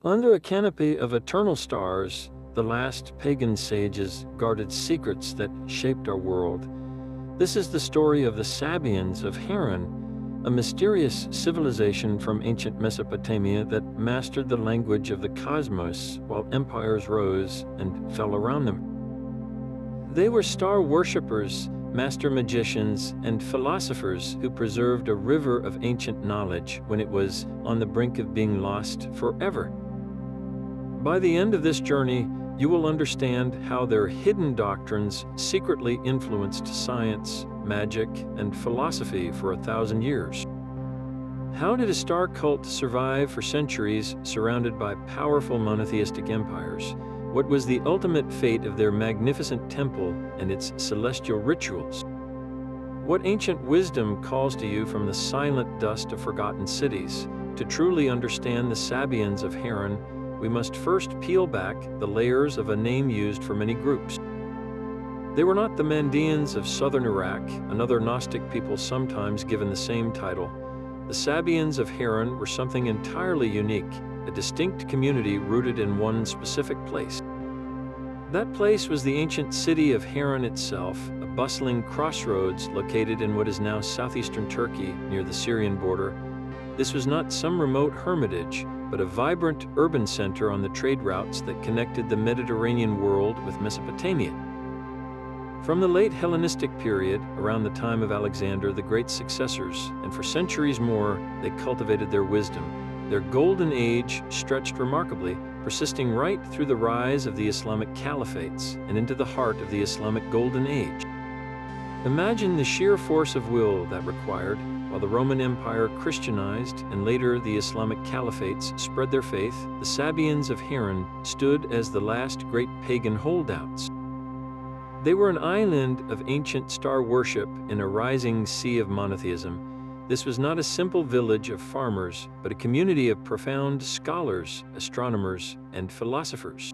Under a canopy of eternal stars, the last pagan sages guarded secrets that shaped our world. This is the story of the Sabians of Harran, a mysterious civilization from ancient Mesopotamia that mastered the language of the cosmos while empires rose and fell around them. They were star worshippers, master magicians, and philosophers who preserved a river of ancient knowledge when it was on the brink of being lost forever. By the end of this journey, you will understand how their hidden doctrines secretly influenced science, magic, and philosophy for 1,000 years. How did a star cult survive for centuries surrounded by powerful monotheistic empires? What was the ultimate fate of their magnificent temple and its celestial rituals? What ancient wisdom calls to you from the silent dust of forgotten cities? To truly understand the Sabians of Harran, we must first peel back the layers of a name used for many groups. They were not the Mandeans of southern Iraq, another Gnostic people sometimes given the same title. The Sabians of Harran were something entirely unique, a distinct community rooted in one specific place. That place was the ancient city of Harran itself, a bustling crossroads located in what is now southeastern Turkey near the Syrian border. This was not some remote hermitage, but a vibrant urban center on the trade routes that connected the Mediterranean world with Mesopotamia. From the late Hellenistic period, around the time of Alexander the Great's successors, and for centuries more, they cultivated their wisdom. Their golden age stretched remarkably, persisting right through the rise of the Islamic caliphates and into the heart of the Islamic Golden Age. Imagine the sheer force of will that required. While the Roman Empire Christianized and later the Islamic caliphates spread their faith, the Sabians of Harran stood as the last great pagan holdouts. They were an island of ancient star worship in a rising sea of monotheism. This was not a simple village of farmers, but a community of profound scholars, astronomers, and philosophers.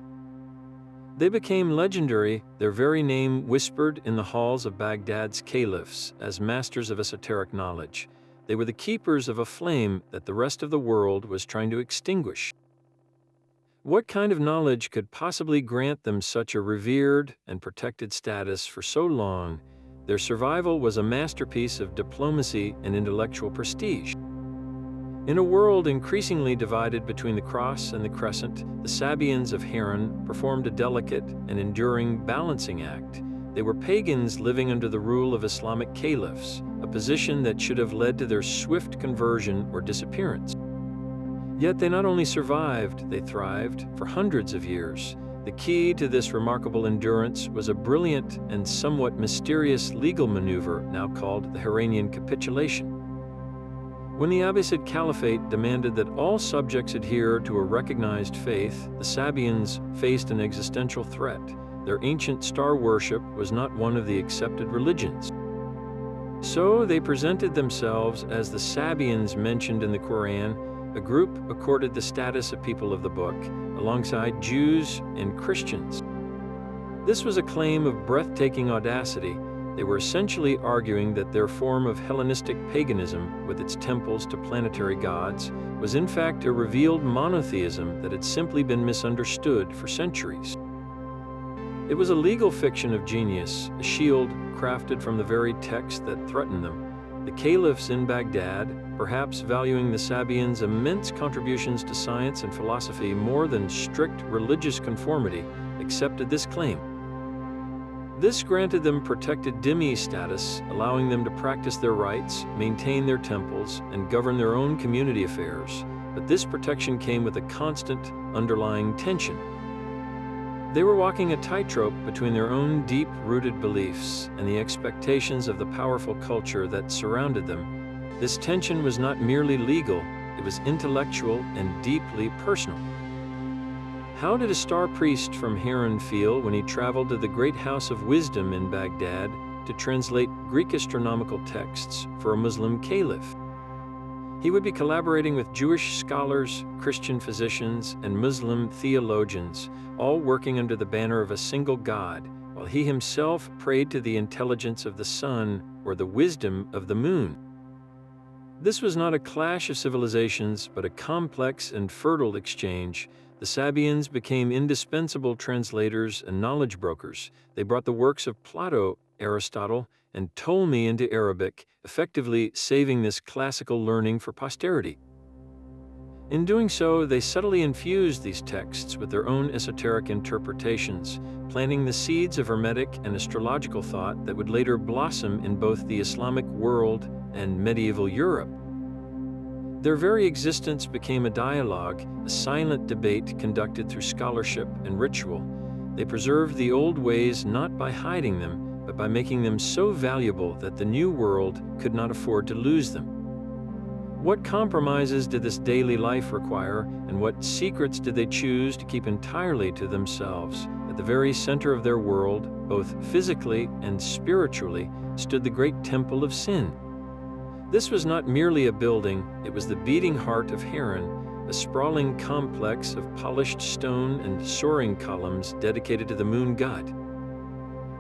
They became legendary, their very name whispered in the halls of Baghdad's caliphs as masters of esoteric knowledge. They were the keepers of a flame that the rest of the world was trying to extinguish. What kind of knowledge could possibly grant them such a revered and protected status for so long? Their survival was a masterpiece of diplomacy and intellectual prestige. In a world increasingly divided between the cross and the crescent, the Sabians of Harran performed a delicate and enduring balancing act. They were pagans living under the rule of Islamic caliphs, a position that should have led to their swift conversion or disappearance. Yet they not only survived, they thrived for hundreds of years. The key to this remarkable endurance was a brilliant and somewhat mysterious legal maneuver now called the Harranian capitulation. When the Abbasid Caliphate demanded that all subjects adhere to a recognized faith, the Sabians faced an existential threat. Their ancient star worship was not one of the accepted religions. So they presented themselves as the Sabians mentioned in the Quran, a group accorded the status of people of the book, alongside Jews and Christians. This was a claim of breathtaking audacity. They were essentially arguing that their form of Hellenistic paganism, with its temples to planetary gods, was in fact a revealed monotheism that had simply been misunderstood for centuries. It was a legal fiction of genius, a shield crafted from the very text that threatened them. The caliphs in Baghdad, perhaps valuing the Sabians' immense contributions to science and philosophy more than strict religious conformity, accepted this claim. This granted them protected dhimmi status, allowing them to practice their rites, maintain their temples, and govern their own community affairs. But this protection came with a constant, underlying tension. They were walking a tightrope between their own deep-rooted beliefs and the expectations of the powerful culture that surrounded them. This tension was not merely legal, it was intellectual and deeply personal. How did a star priest from Harran feel when he traveled to the great house of wisdom in Baghdad to translate Greek astronomical texts for a Muslim caliph? He would be collaborating with Jewish scholars, Christian physicians, and Muslim theologians, all working under the banner of a single God, while he himself prayed to the intelligence of the sun or the wisdom of the moon. This was not a clash of civilizations, but a complex and fertile exchange. The Sabians became indispensable translators and knowledge brokers. They brought the works of Plato, Aristotle, and Ptolemy into Arabic, effectively saving this classical learning for posterity. In doing so, they subtly infused these texts with their own esoteric interpretations, planting the seeds of Hermetic and astrological thought that would later blossom in both the Islamic world and medieval Europe. Their very existence became a dialogue, a silent debate conducted through scholarship and ritual. They preserved the old ways not by hiding them, but by making them so valuable that the new world could not afford to lose them. What compromises did this daily life require, and what secrets did they choose to keep entirely to themselves? At the very center of their world, both physically and spiritually, stood the great temple of sin. This was not merely a building, it was the beating heart of Harran, a sprawling complex of polished stone and soaring columns dedicated to the moon god.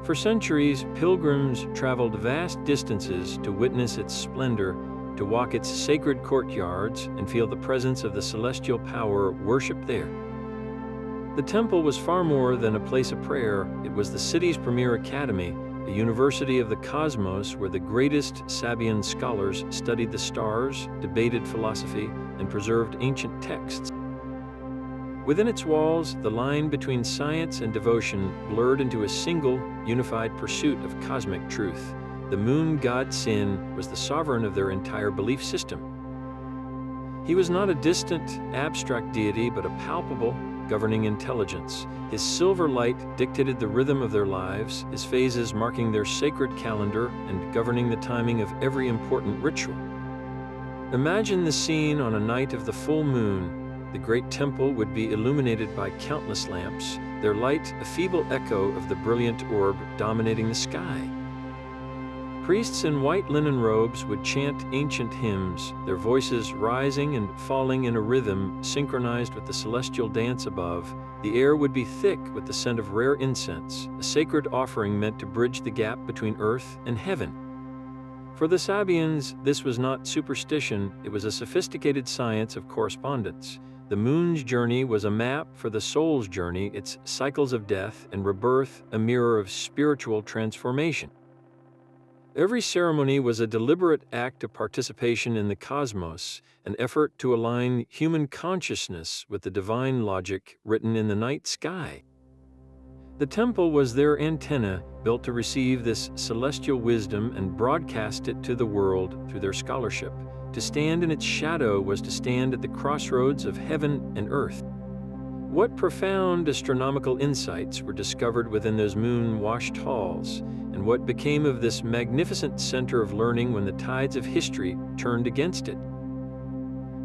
For centuries, pilgrims traveled vast distances to witness its splendor, to walk its sacred courtyards and feel the presence of the celestial power worshipped there. The temple was far more than a place of prayer. It was the city's premier academy, a university of the cosmos where the greatest Sabian scholars studied the stars, debated philosophy, and preserved ancient texts. Within its walls, the line between science and devotion blurred into a single, unified pursuit of cosmic truth. The moon god Sin was the sovereign of their entire belief system. He was not a distant, abstract deity, but a palpable, governing intelligence. His silver light dictated the rhythm of their lives, his phases marking their sacred calendar and governing the timing of every important ritual. Imagine the scene on a night of the full moon. The great temple would be illuminated by countless lamps, their light a feeble echo of the brilliant orb dominating the sky. Priests in white linen robes would chant ancient hymns, their voices rising and falling in a rhythm synchronized with the celestial dance above. The air would be thick with the scent of rare incense, a sacred offering meant to bridge the gap between earth and heaven. For the Sabians, this was not superstition, it was a sophisticated science of correspondence. The moon's journey was a map for the soul's journey, its cycles of death and rebirth, a mirror of spiritual transformation. Every ceremony was a deliberate act of participation in the cosmos, an effort to align human consciousness with the divine logic written in the night sky. The temple was their antenna, built to receive this celestial wisdom and broadcast it to the world through their scholarship. To stand in its shadow was to stand at the crossroads of heaven and earth. What profound astronomical insights were discovered within those moon-washed halls, and what became of this magnificent center of learning when the tides of history turned against it?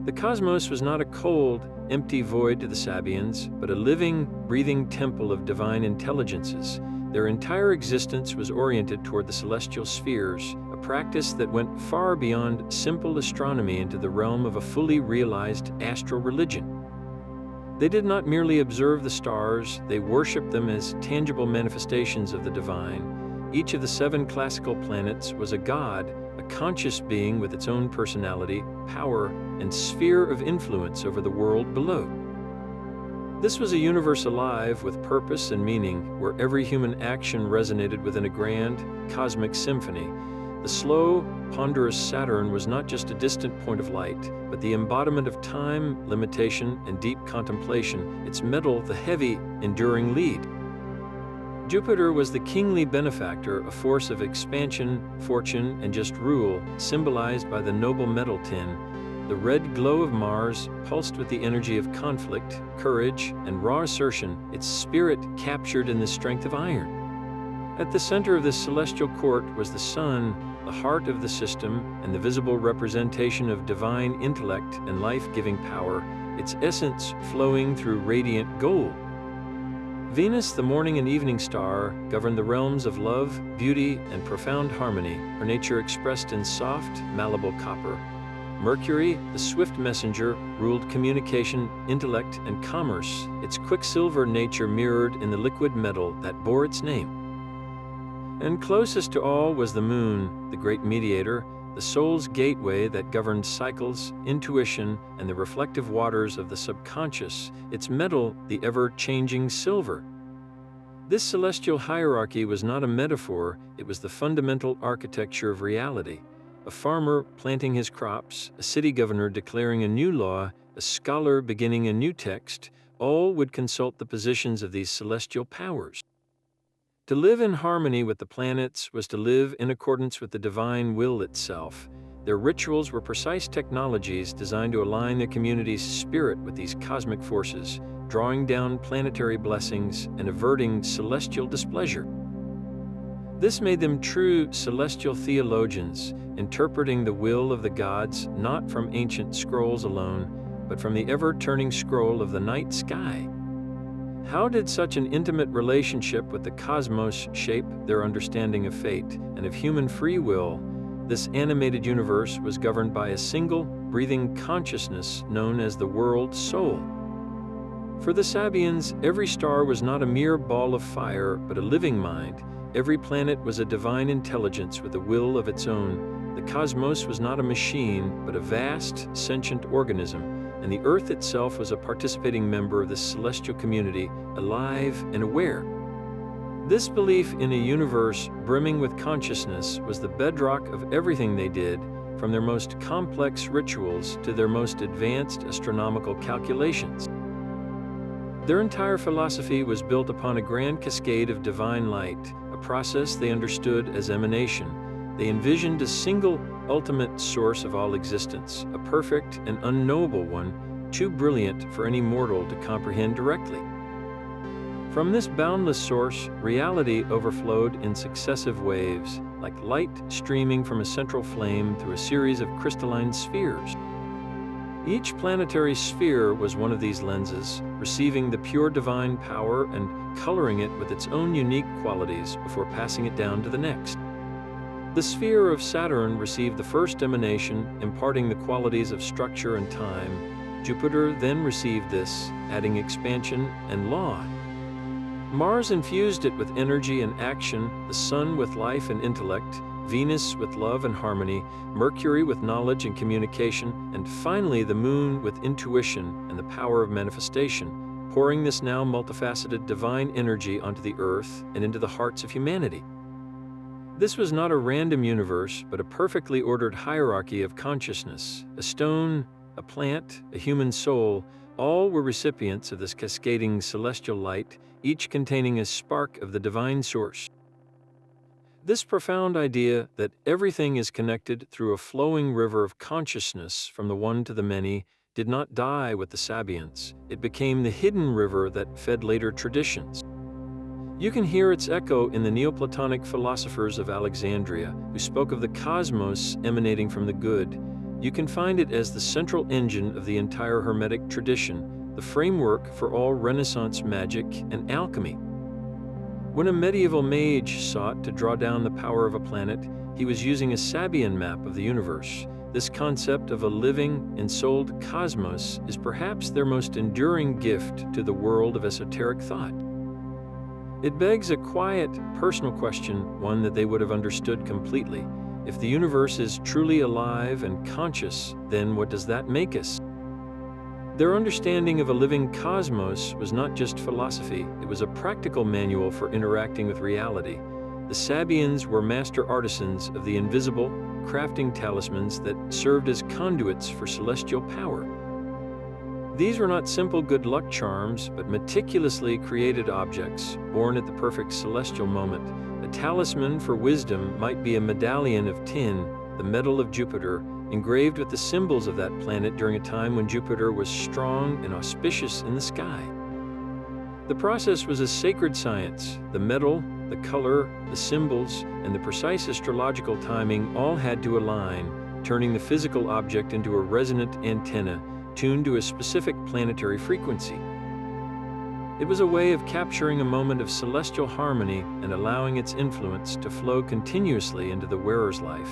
The cosmos was not a cold, empty void to the Sabians, but a living, breathing temple of divine intelligences. Their entire existence was oriented toward the celestial spheres, a practice that went far beyond simple astronomy into the realm of a fully realized astral religion. They did not merely observe the stars, they worshipped them as tangible manifestations of the divine. Each of the 7 classical planets was a god, a conscious being with its own personality, power, and sphere of influence over the world below. This was a universe alive with purpose and meaning, where every human action resonated within a grand, cosmic symphony. The slow, ponderous Saturn was not just a distant point of light, but the embodiment of time, limitation, and deep contemplation, its metal the heavy, enduring lead. Jupiter was the kingly benefactor, a force of expansion, fortune, and just rule, symbolized by the noble metal tin. The red glow of Mars pulsed with the energy of conflict, courage, and raw assertion, its spirit captured in the strength of iron. At the center of this celestial court was the sun, the heart of the system, and the visible representation of divine intellect and life-giving power, its essence flowing through radiant gold. Venus, the morning and evening star, governed the realms of love, beauty, and profound harmony, her nature expressed in soft, malleable copper. Mercury, the swift messenger, ruled communication, intellect, and commerce, its quicksilver nature mirrored in the liquid metal that bore its name. And closest to all was the moon, the great mediator, the the soul's gateway that governed cycles, intuition, and the reflective waters of the subconscious, its metal the ever-changing silver. This celestial hierarchy was not a metaphor, it was the fundamental architecture of reality. A farmer planting his crops, a city governor declaring a new law, a scholar beginning a new text, all would consult the positions of these celestial powers. To live in harmony with the planets was to live in accordance with the divine will itself. Their rituals were precise technologies designed to align their community's spirit with these cosmic forces, drawing down planetary blessings and averting celestial displeasure. This made them true celestial theologians, interpreting the will of the gods not from ancient scrolls alone, but from the ever-turning scroll of the night sky. How did such an intimate relationship with the cosmos shape their understanding of fate and of human free will? This animated universe was governed by a single, breathing consciousness known as the world soul. For the Sabians, every star was not a mere ball of fire, but a living mind. Every planet was a divine intelligence with a will of its own. The cosmos was not a machine, but a vast, sentient organism, and the Earth itself was a participating member of this celestial community, alive and aware. This belief in a universe brimming with consciousness was the bedrock of everything they did, from their most complex rituals to their most advanced astronomical calculations. Their entire philosophy was built upon a grand cascade of divine light, a process they understood as emanation. They envisioned a single, ultimate source of all existence, a perfect and unknowable one, too brilliant for any mortal to comprehend directly. From this boundless source, reality overflowed in successive waves, like light streaming from a central flame through a series of crystalline spheres. Each planetary sphere was one of these lenses, receiving the pure divine power and coloring it with its own unique qualities before passing it down to the next. The sphere of Saturn received the first emanation, imparting the qualities of structure and time. Jupiter then received this, adding expansion and law. Mars infused it with energy and action, the Sun with life and intellect, Venus with love and harmony, Mercury with knowledge and communication, and finally the Moon with intuition and the power of manifestation, pouring this now multifaceted divine energy onto the Earth and into the hearts of humanity. This was not a random universe, but a perfectly ordered hierarchy of consciousness. A stone, a plant, a human soul, all were recipients of this cascading celestial light, each containing a spark of the divine source. This profound idea that everything is connected through a flowing river of consciousness from the one to the many did not die with the Sabians. It became the hidden river that fed later traditions. You can hear its echo in the Neoplatonic philosophers of Alexandria, who spoke of the cosmos emanating from the good. You can find it as the central engine of the entire Hermetic tradition, the framework for all Renaissance magic and alchemy. When a medieval mage sought to draw down the power of a planet, he was using a Sabian map of the universe. This concept of a living, ensouled cosmos is perhaps their most enduring gift to the world of esoteric thought. It begs a quiet, personal question, one that they would have understood completely. If the universe is truly alive and conscious, then what does that make us? Their understanding of a living cosmos was not just philosophy, it was a practical manual for interacting with reality. The Sabians were master artisans of the invisible, crafting talismans that served as conduits for celestial power. These were not simple good luck charms, but meticulously created objects, born at the perfect celestial moment. A talisman for wisdom might be a medallion of tin, the metal of Jupiter, engraved with the symbols of that planet during a time when Jupiter was strong and auspicious in the sky. The process was a sacred science. The metal, the color, the symbols, and the precise astrological timing all had to align, turning the physical object into a resonant antenna tuned to a specific planetary frequency. It was a way of capturing a moment of celestial harmony and allowing its influence to flow continuously into the wearer's life.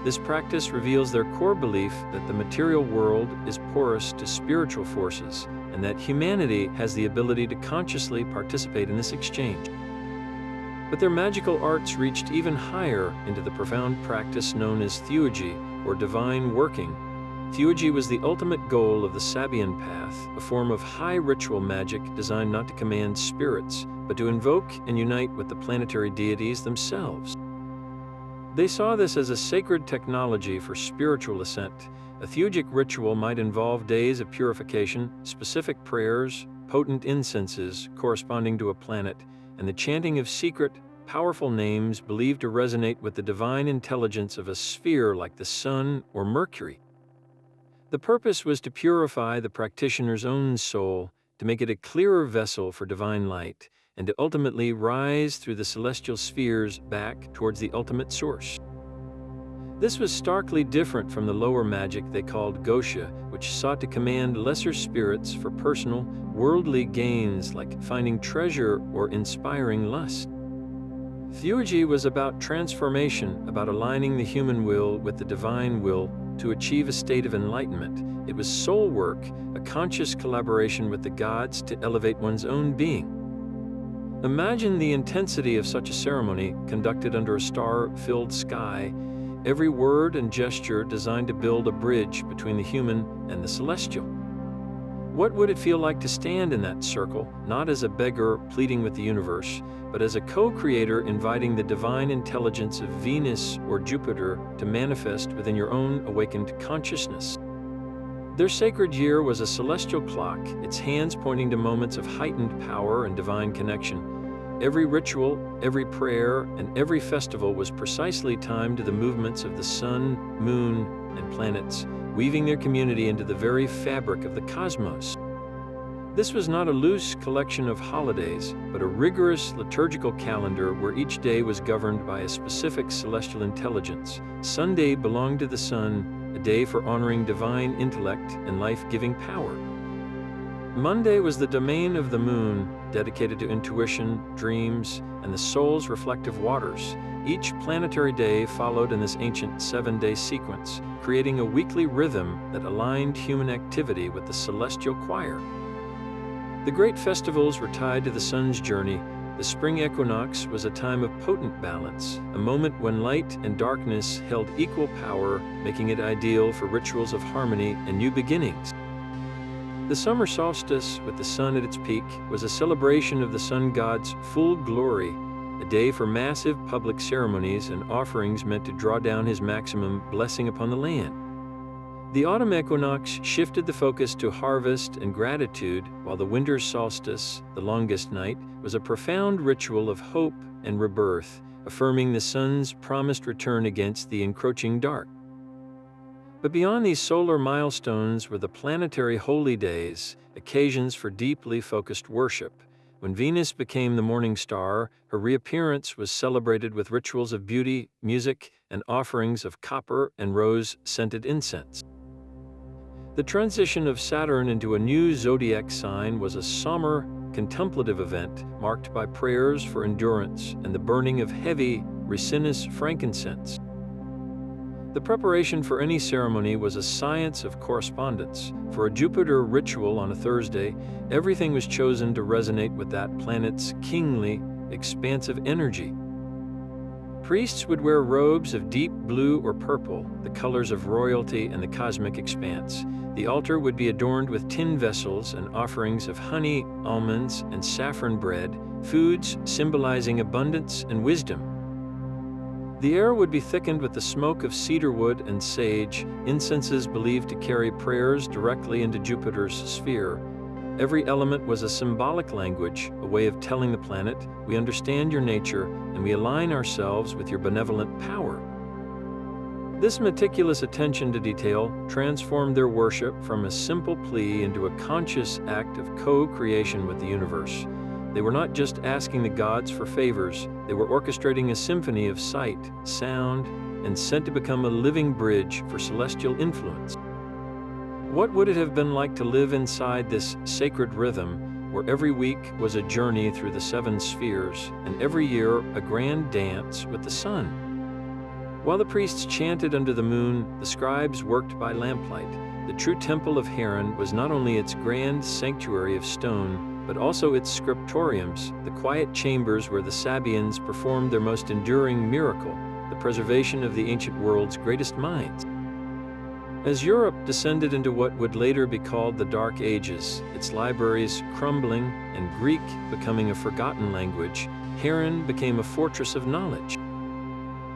This practice reveals their core belief that the material world is porous to spiritual forces and that humanity has the ability to consciously participate in this exchange. But their magical arts reached even higher into the profound practice known as theurgy, or divine working. Theurgy was the ultimate goal of the Sabian path, a form of high ritual magic designed not to command spirits, but to invoke and unite with the planetary deities themselves. They saw this as a sacred technology for spiritual ascent. A theurgic ritual might involve days of purification, specific prayers, potent incenses corresponding to a planet, and the chanting of secret, powerful names believed to resonate with the divine intelligence of a sphere like the Sun or Mercury. The purpose was to purify the practitioner's own soul, to make it a clearer vessel for divine light, and to ultimately rise through the celestial spheres back towards the ultimate source. This was starkly different from the lower magic they called Gosha, which sought to command lesser spirits for personal, worldly gains like finding treasure or inspiring lust. Theurgy was about transformation, about aligning the human will with the divine will to achieve a state of enlightenment. It was soul work, a conscious collaboration with the gods to elevate one's own being. Imagine the intensity of such a ceremony conducted under a star-filled sky, every word and gesture designed to build a bridge between the human and the celestial. What would it feel like to stand in that circle, not as a beggar pleading with the universe, but as a co-creator inviting the divine intelligence of Venus or Jupiter to manifest within your own awakened consciousness? Their sacred year was a celestial clock, its hands pointing to moments of heightened power and divine connection. Every ritual, every prayer, and every festival was precisely timed to the movements of the sun, moon, and planets, weaving their community into the very fabric of the cosmos. This was not a loose collection of holidays, but a rigorous liturgical calendar where each day was governed by a specific celestial intelligence. Sunday belonged to the sun, a day for honoring divine intellect and life-giving power. Monday was the domain of the moon, dedicated to intuition, dreams, and the soul's reflective waters. Each planetary day followed in this ancient 7-day sequence, creating a weekly rhythm that aligned human activity with the celestial choir. The great festivals were tied to the sun's journey. The spring equinox was a time of potent balance, a moment when light and darkness held equal power, making it ideal for rituals of harmony and new beginnings. The summer solstice, with the sun at its peak, was a celebration of the sun god's full glory, a day for massive public ceremonies and offerings meant to draw down his maximum blessing upon the land. The autumn equinox shifted the focus to harvest and gratitude, while the winter solstice, the longest night, was a profound ritual of hope and rebirth, affirming the sun's promised return against the encroaching dark. But beyond these solar milestones were the planetary holy days, occasions for deeply focused worship. When Venus became the morning star, her reappearance was celebrated with rituals of beauty, music, and offerings of copper and rose-scented incense. The transition of Saturn into a new zodiac sign was a somber, contemplative event marked by prayers for endurance and the burning of heavy, resinous frankincense. The preparation for any ceremony was a science of correspondence. For a Jupiter ritual on a Thursday, everything was chosen to resonate with that planet's kingly, expansive energy. Priests would wear robes of deep blue or purple, the colors of royalty and the cosmic expanse. The altar would be adorned with tin vessels and offerings of honey, almonds, and saffron bread, foods symbolizing abundance and wisdom. The air would be thickened with the smoke of cedarwood and sage, incenses believed to carry prayers directly into Jupiter's sphere. Every element was a symbolic language, a way of telling the planet, we understand your nature and we align ourselves with your benevolent power. This meticulous attention to detail transformed their worship from a simple plea into a conscious act of co-creation with the universe. They were not just asking the gods for favors, they were orchestrating a symphony of sight, sound, and scent to become a living bridge for celestial influence. What would it have been like to live inside this sacred rhythm, where every week was a journey through the 7 spheres, and every year a grand dance with the sun? While the priests chanted under the moon, the scribes worked by lamplight. The true temple of Harran was not only its grand sanctuary of stone, but also its scriptoriums, the quiet chambers where the Sabians performed their most enduring miracle, the preservation of the ancient world's greatest minds. As Europe descended into what would later be called the Dark Ages, its libraries crumbling and Greek becoming a forgotten language, Harran became a fortress of knowledge.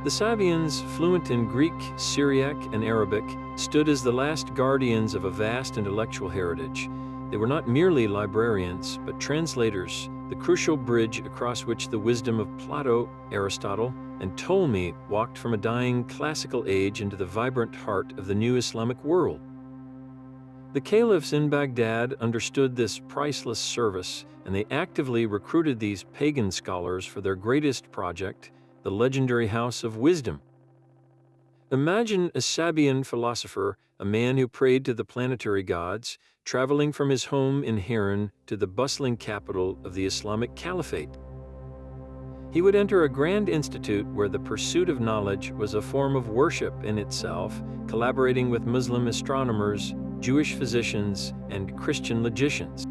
The Sabians, fluent in Greek, Syriac, and Arabic, stood as the last guardians of a vast intellectual heritage. They were not merely librarians, but translators, the crucial bridge across which the wisdom of Plato, Aristotle, and Ptolemy walked from a dying classical age into the vibrant heart of the new Islamic world. The caliphs in Baghdad understood this priceless service, and they actively recruited these pagan scholars for their greatest project, the legendary House of Wisdom. Imagine a Sabian philosopher, a man who prayed to the planetary gods, traveling from his home in Harran to the bustling capital of the Islamic Caliphate. He would enter a grand institute where the pursuit of knowledge was a form of worship in itself, collaborating with Muslim astronomers, Jewish physicians, and Christian logicians.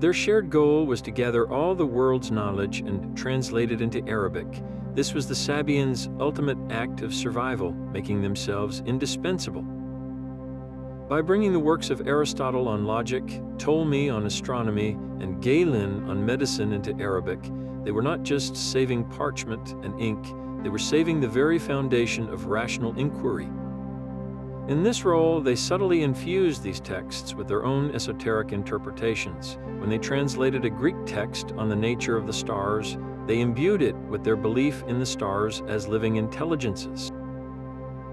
Their shared goal was to gather all the world's knowledge and translate it into Arabic. This was the Sabians' ultimate act of survival, making themselves indispensable. By bringing the works of Aristotle on logic, Ptolemy on astronomy, and Galen on medicine into Arabic, they were not just saving parchment and ink, they were saving the very foundation of rational inquiry. In this role, they subtly infused these texts with their own esoteric interpretations. When they translated a Greek text on the nature of the stars, they imbued it with their belief in the stars as living intelligences.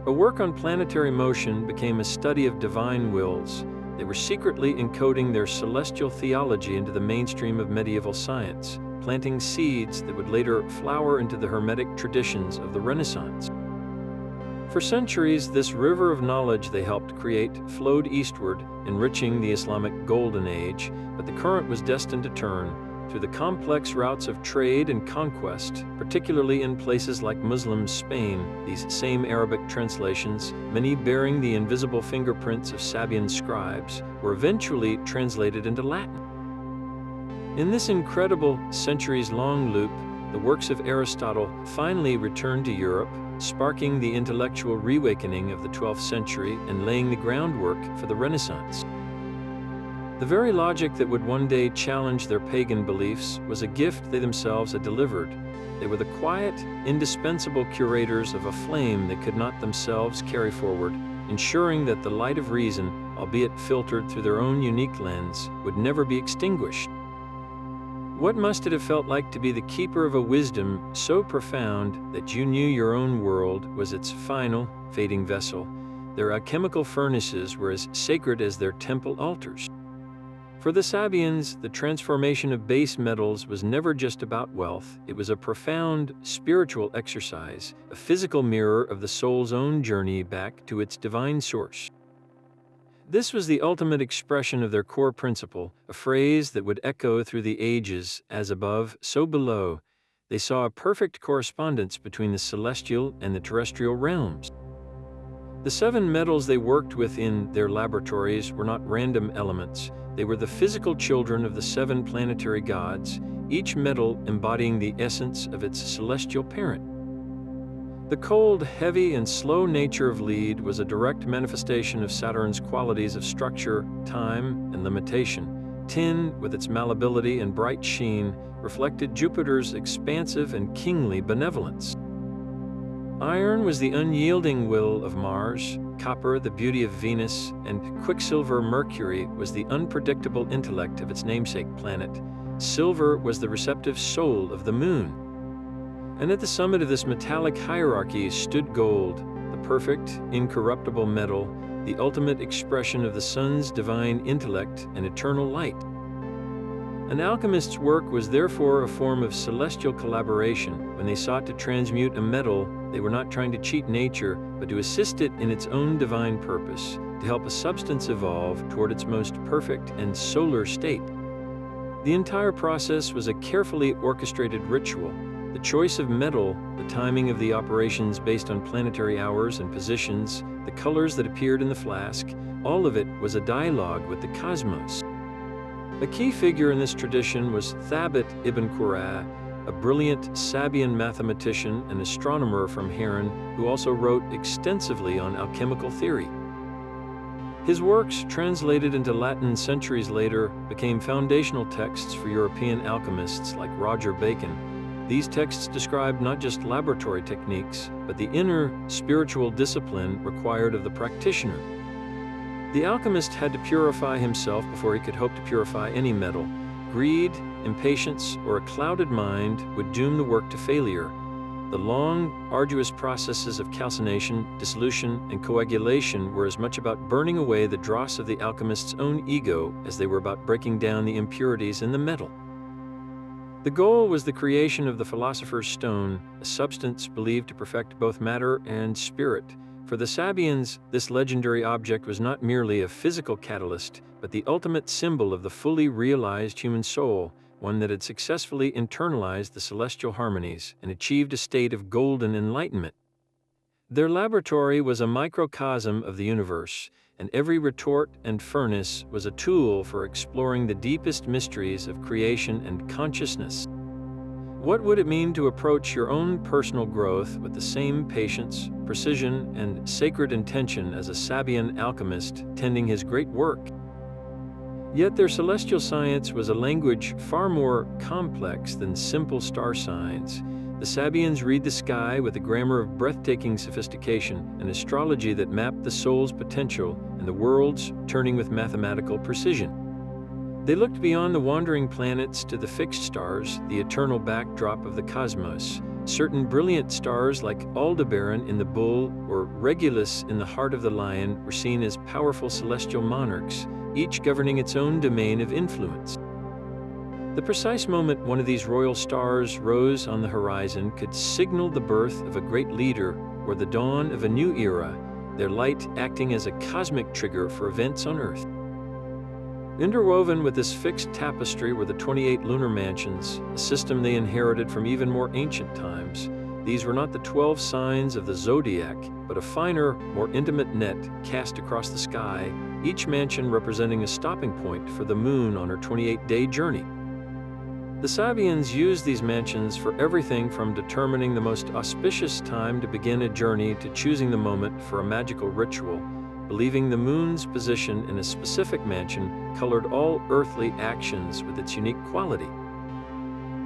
A work on planetary motion became a study of divine wills. They were secretly encoding their celestial theology into the mainstream of medieval science, planting seeds that would later flower into the Hermetic traditions of the Renaissance. For centuries, this river of knowledge they helped create flowed eastward, enriching the Islamic Golden Age, but the current was destined to turn. Through the complex routes of trade and conquest, particularly in places like Muslim Spain, these same Arabic translations, many bearing the invisible fingerprints of Sabian scribes, were eventually translated into Latin. In this incredible, centuries-long loop, the works of Aristotle finally returned to Europe, sparking the intellectual reawakening of the 12th century and laying the groundwork for the Renaissance. The very logic that would one day challenge their pagan beliefs was a gift they themselves had delivered. They were the quiet, indispensable curators of a flame they could not themselves carry forward, ensuring that the light of reason, albeit filtered through their own unique lens, would never be extinguished. What must it have felt like to be the keeper of a wisdom so profound that you knew your own world was its final, fading vessel? Their alchemical furnaces were as sacred as their temple altars. For the Sabians, the transformation of base metals was never just about wealth. It was a profound spiritual exercise, a physical mirror of the soul's own journey back to its divine source. This was the ultimate expression of their core principle, a phrase that would echo through the ages, as above, so below. They saw a perfect correspondence between the celestial and the terrestrial realms. The 7 metals they worked with in their laboratories were not random elements. They were the physical children of the 7 planetary gods, each metal embodying the essence of its celestial parent. The cold, heavy, and slow nature of lead was a direct manifestation of Saturn's qualities of structure, time, and limitation. Tin, with its malleability and bright sheen, reflected Jupiter's expansive and kingly benevolence. Iron was the unyielding will of Mars, copper the beauty of Venus, and quicksilver Mercury was the unpredictable intellect of its namesake planet. Silver was the receptive soul of the moon. And at the summit of this metallic hierarchy stood gold, the perfect, incorruptible metal, the ultimate expression of the sun's divine intellect and eternal light. An alchemist's work was therefore a form of celestial collaboration. When they sought to transmute a metal, they were not trying to cheat nature, but to assist it in its own divine purpose, to help a substance evolve toward its most perfect and solar state. The entire process was a carefully orchestrated ritual. The choice of metal, the timing of the operations based on planetary hours and positions, the colors that appeared in the flask, all of it was a dialogue with the cosmos. A key figure in this tradition was Thabit ibn Qurra, a brilliant Sabian mathematician and astronomer from Harran who also wrote extensively on alchemical theory. His works, translated into Latin centuries later, became foundational texts for European alchemists like Roger Bacon. These texts described not just laboratory techniques, but the inner, spiritual discipline required of the practitioner. The alchemist had to purify himself before he could hope to purify any metal. Greed, impatience, or a clouded mind would doom the work to failure. The long, arduous processes of calcination, dissolution, and coagulation were as much about burning away the dross of the alchemist's own ego as they were about breaking down the impurities in the metal. The goal was the creation of the philosopher's stone, a substance believed to perfect both matter and spirit. For the Sabians, this legendary object was not merely a physical catalyst, but the ultimate symbol of the fully realized human soul, one that had successfully internalized the celestial harmonies and achieved a state of golden enlightenment. Their laboratory was a microcosm of the universe, and every retort and furnace was a tool for exploring the deepest mysteries of creation and consciousness. What would it mean to approach your own personal growth with the same patience, precision, and sacred intention as a Sabian alchemist tending his great work? Yet their celestial science was a language far more complex than simple star signs. The Sabians read the sky with a grammar of breathtaking sophistication, an astrology that mapped the soul's potential and the world's turning with mathematical precision. They looked beyond the wandering planets to the fixed stars, the eternal backdrop of the cosmos. Certain brilliant stars like Aldebaran in the bull or Regulus in the heart of the lion were seen as powerful celestial monarchs, each governing its own domain of influence. The precise moment one of these royal stars rose on the horizon could signal the birth of a great leader or the dawn of a new era, their light acting as a cosmic trigger for events on Earth. Interwoven with this fixed tapestry were the 28 lunar mansions, a system they inherited from even more ancient times. These were not the 12 signs of the zodiac, but a finer, more intimate net cast across the sky, each mansion representing a stopping point for the moon on her 28-day journey. The Sabians used these mansions for everything from determining the most auspicious time to begin a journey to choosing the moment for a magical ritual, believing the moon's position in a specific mansion colored all earthly actions with its unique quality.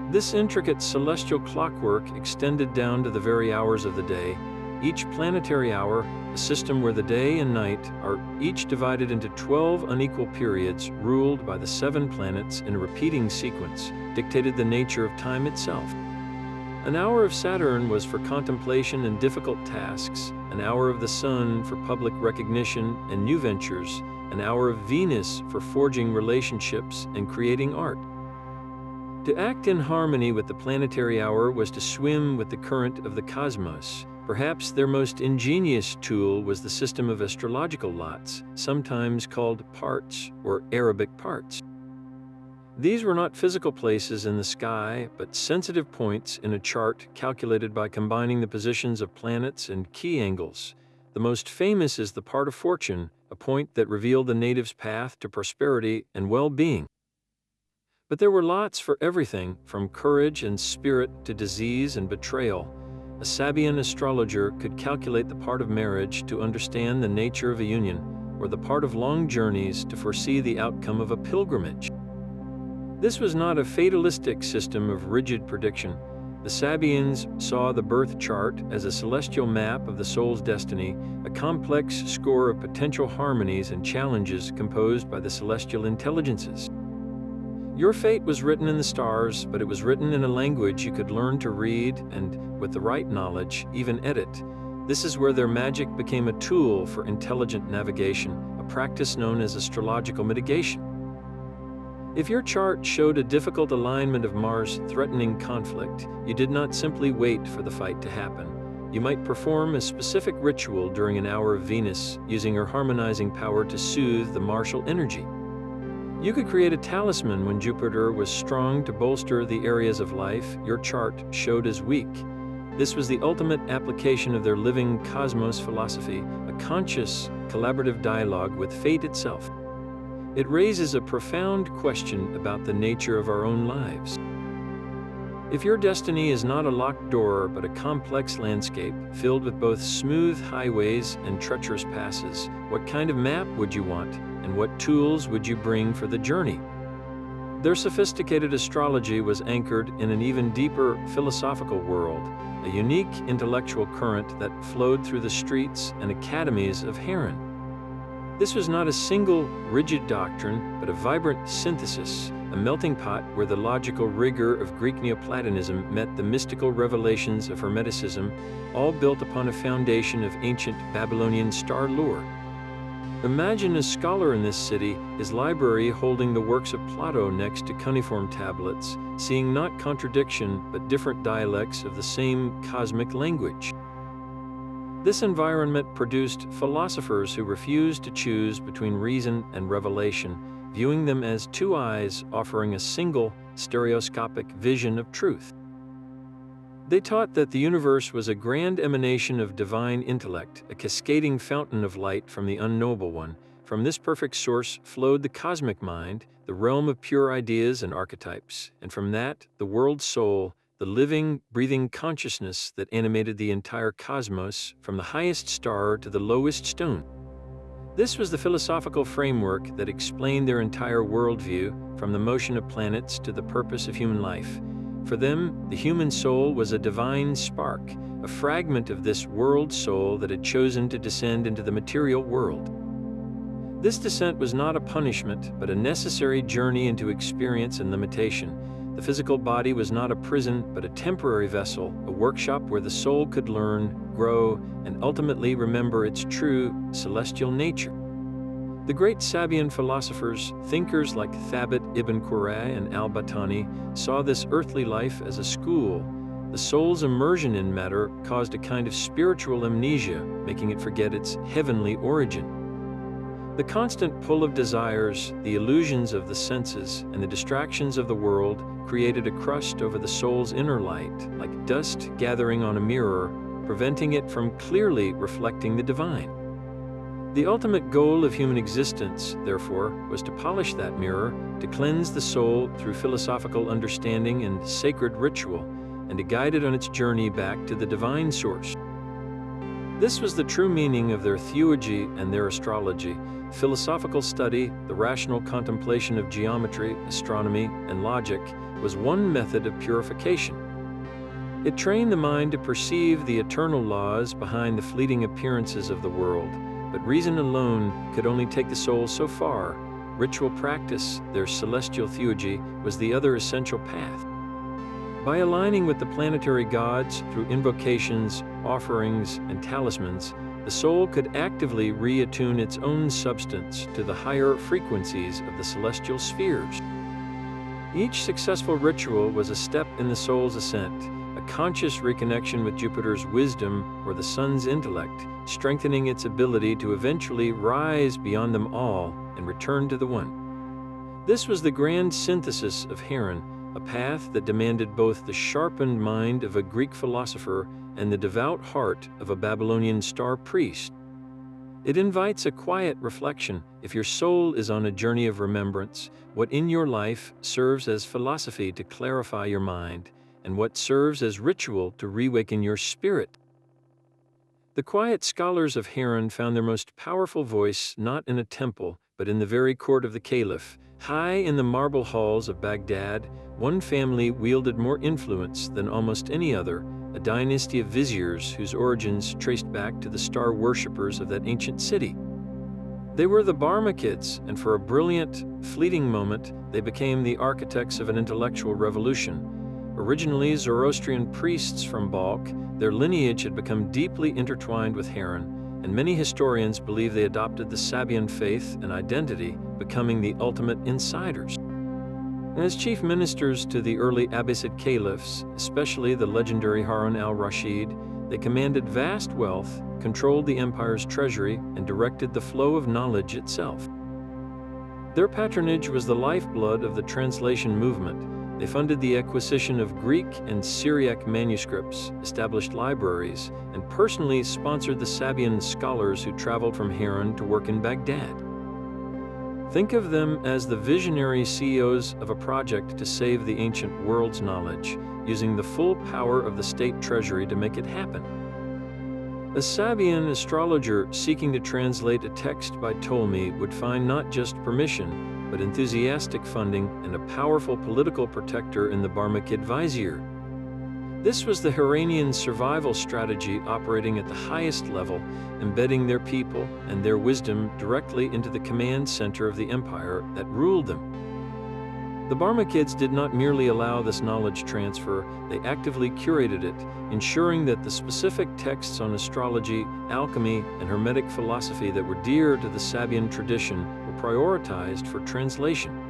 This intricate celestial clockwork extended down to the very hours of the day. Each planetary hour, a system where the day and night are each divided into 12 unequal periods ruled by the 7 planets in a repeating sequence, dictated the nature of time itself. An hour of Saturn was for contemplation and difficult tasks, an hour of the Sun for public recognition and new ventures, an hour of Venus for forging relationships and creating art. To act in harmony with the planetary hour was to swim with the current of the cosmos. Perhaps their most ingenious tool was the system of astrological lots, sometimes called parts or Arabic parts. These were not physical places in the sky, but sensitive points in a chart calculated by combining the positions of planets and key angles. The most famous is the part of fortune, a point that revealed the native's path to prosperity and well-being. But there were lots for everything, from courage and spirit to disease and betrayal. A Sabian astrologer could calculate the part of marriage to understand the nature of a union, or the part of long journeys to foresee the outcome of a pilgrimage. This was not a fatalistic system of rigid prediction. The Sabians saw the birth chart as a celestial map of the soul's destiny, a complex score of potential harmonies and challenges composed by the celestial intelligences. Your fate was written in the stars, but it was written in a language you could learn to read and, with the right knowledge, even edit. This is where their magic became a tool for intelligent navigation, a practice known as astrological mitigation. If your chart showed a difficult alignment of Mars threatening conflict, you did not simply wait for the fight to happen. You might perform a specific ritual during an hour of Venus, using her harmonizing power to soothe the martial energy. You could create a talisman when Jupiter was strong to bolster the areas of life your chart showed as weak. This was the ultimate application of their living cosmos philosophy, a conscious, collaborative dialogue with fate itself. It raises a profound question about the nature of our own lives. If your destiny is not a locked door but a complex landscape filled with both smooth highways and treacherous passes, what kind of map would you want, and what tools would you bring for the journey? Their sophisticated astrology was anchored in an even deeper philosophical world, a unique intellectual current that flowed through the streets and academies of Harran. This was not a single, rigid doctrine, but a vibrant synthesis, a melting pot where the logical rigor of Greek Neoplatonism met the mystical revelations of Hermeticism, all built upon a foundation of ancient Babylonian star lore. Imagine a scholar in this city, his library holding the works of Plato next to cuneiform tablets, seeing not contradiction but different dialects of the same cosmic language. This environment produced philosophers who refused to choose between reason and revelation, viewing them as two eyes offering a single, stereoscopic vision of truth. They taught that the universe was a grand emanation of divine intellect, a cascading fountain of light from the unknowable one. From this perfect source flowed the cosmic mind, the realm of pure ideas and archetypes, and from that, the world soul, the living, breathing consciousness that animated the entire cosmos, from the highest star to the lowest stone. This was the philosophical framework that explained their entire worldview, from the motion of planets to the purpose of human life. For them, the human soul was a divine spark, a fragment of this world soul that had chosen to descend into the material world. This descent was not a punishment, but a necessary journey into experience and limitation. The physical body was not a prison, but a temporary vessel, a workshop where the soul could learn, grow, and ultimately remember its true, celestial nature. The great Sabian philosophers, thinkers like Thabit ibn Qurra and al-Battani, saw this earthly life as a school. The soul's immersion in matter caused a kind of spiritual amnesia, making it forget its heavenly origin. The constant pull of desires, the illusions of the senses, and the distractions of the world created a crust over the soul's inner light, like dust gathering on a mirror, preventing it from clearly reflecting the divine. The ultimate goal of human existence, therefore, was to polish that mirror, to cleanse the soul through philosophical understanding and sacred ritual, and to guide it on its journey back to the divine source. This was the true meaning of their theurgy and their astrology. Philosophical study, the rational contemplation of geometry, astronomy, and logic, was one method of purification. It trained the mind to perceive the eternal laws behind the fleeting appearances of the world, but reason alone could only take the soul so far. Ritual practice, their celestial theurgy, was the other essential path. By aligning with the planetary gods through invocations, offerings, and talismans, the soul could actively reattune its own substance to the higher frequencies of the celestial spheres. Each successful ritual was a step in the soul's ascent, a conscious reconnection with Jupiter's wisdom or the sun's intellect, strengthening its ability to eventually rise beyond them all and return to the One. This was the grand synthesis of Harran, a path that demanded both the sharpened mind of a Greek philosopher and the devout heart of a Babylonian star priest. It invites a quiet reflection. If your soul is on a journey of remembrance, what in your life serves as philosophy to clarify your mind, and what serves as ritual to reawaken your spirit? The quiet scholars of Harran found their most powerful voice not in a temple, but in the very court of the caliph. High in the marble halls of Baghdad, one family wielded more influence than almost any other, a dynasty of viziers whose origins traced back to the star worshippers of that ancient city. They were the Barmakids, and for a brilliant, fleeting moment, they became the architects of an intellectual revolution. Originally Zoroastrian priests from Balkh, their lineage had become deeply intertwined with Harran, and many historians believe they adopted the Sabian faith and identity, becoming the ultimate insiders. As chief ministers to the early Abbasid caliphs, especially the legendary Harun al-Rashid, they commanded vast wealth, controlled the empire's treasury, and directed the flow of knowledge itself. Their patronage was the lifeblood of the translation movement. They funded the acquisition of Greek and Syriac manuscripts, established libraries, and personally sponsored the Sabian scholars who traveled from Harran to work in Baghdad. Think of them as the visionary CEOs of a project to save the ancient world's knowledge, using the full power of the state treasury to make it happen. A Sabian astrologer seeking to translate a text by Ptolemy would find not just permission, but enthusiastic funding and a powerful political protector in the Barmakid vizier. This was the Harranian survival strategy operating at the highest level, embedding their people and their wisdom directly into the command center of the empire that ruled them. The Barmakids did not merely allow this knowledge transfer, they actively curated it, ensuring that the specific texts on astrology, alchemy, and Hermetic philosophy that were dear to the Sabian tradition were prioritized for translation.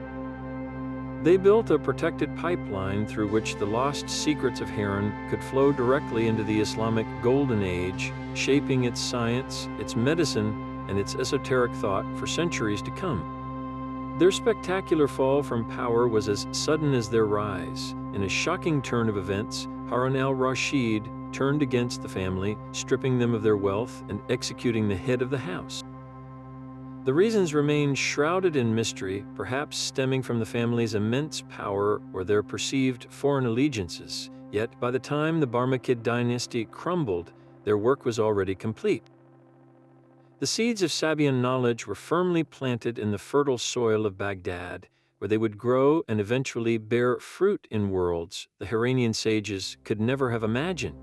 They built a protected pipeline through which the lost secrets of Harran could flow directly into the Islamic Golden Age, shaping its science, its medicine, and its esoteric thought for centuries to come. Their spectacular fall from power was as sudden as their rise. In a shocking turn of events, Harun al-Rashid turned against the family, stripping them of their wealth and executing the head of the house. The reasons remain shrouded in mystery, perhaps stemming from the family's immense power or their perceived foreign allegiances. Yet, by the time the Barmakid dynasty crumbled, their work was already complete. The seeds of Sabian knowledge were firmly planted in the fertile soil of Baghdad, where they would grow and eventually bear fruit in worlds the Harranian sages could never have imagined.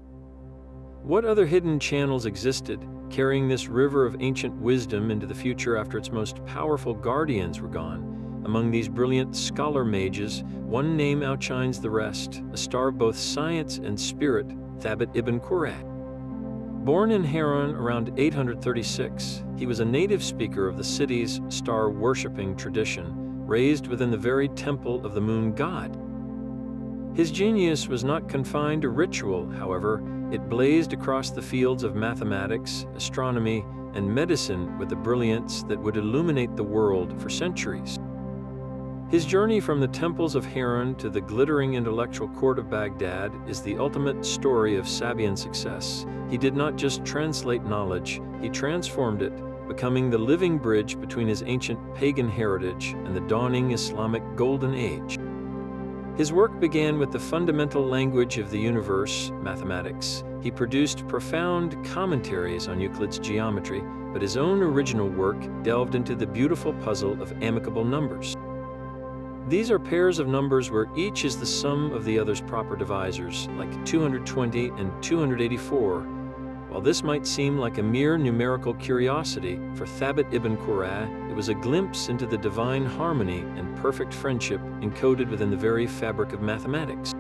What other hidden channels existed, carrying this river of ancient wisdom into the future after its most powerful guardians were gone? Among these brilliant scholar mages, one name outshines the rest, a star of both science and spirit, Thabit ibn Qurra. Born in Harran around 836, he was a native speaker of the city's star-worshipping tradition, raised within the very temple of the moon god. His genius was not confined to ritual, however. It blazed across the fields of mathematics, astronomy, and medicine with a brilliance that would illuminate the world for centuries. His journey from the temples of Harran to the glittering intellectual court of Baghdad is the ultimate story of Sabian success. He did not just translate knowledge, he transformed it, becoming the living bridge between his ancient pagan heritage and the dawning Islamic Golden Age. His work began with the fundamental language of the universe, mathematics. He produced profound commentaries on Euclid's geometry, but his own original work delved into the beautiful puzzle of amicable numbers. These are pairs of numbers where each is the sum of the other's proper divisors, like 220 and 284. While this might seem like a mere numerical curiosity, for Thabit ibn Qurra, it was a glimpse into the divine harmony and perfect friendship encoded within the very fabric of mathematics.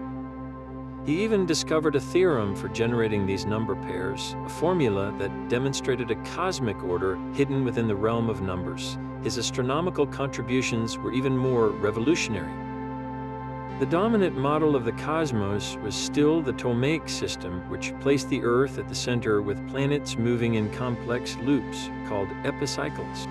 He even discovered a theorem for generating these number pairs, a formula that demonstrated a cosmic order hidden within the realm of numbers. His astronomical contributions were even more revolutionary. The dominant model of the cosmos was still the Ptolemaic system, which placed the Earth at the center with planets moving in complex loops called epicycles.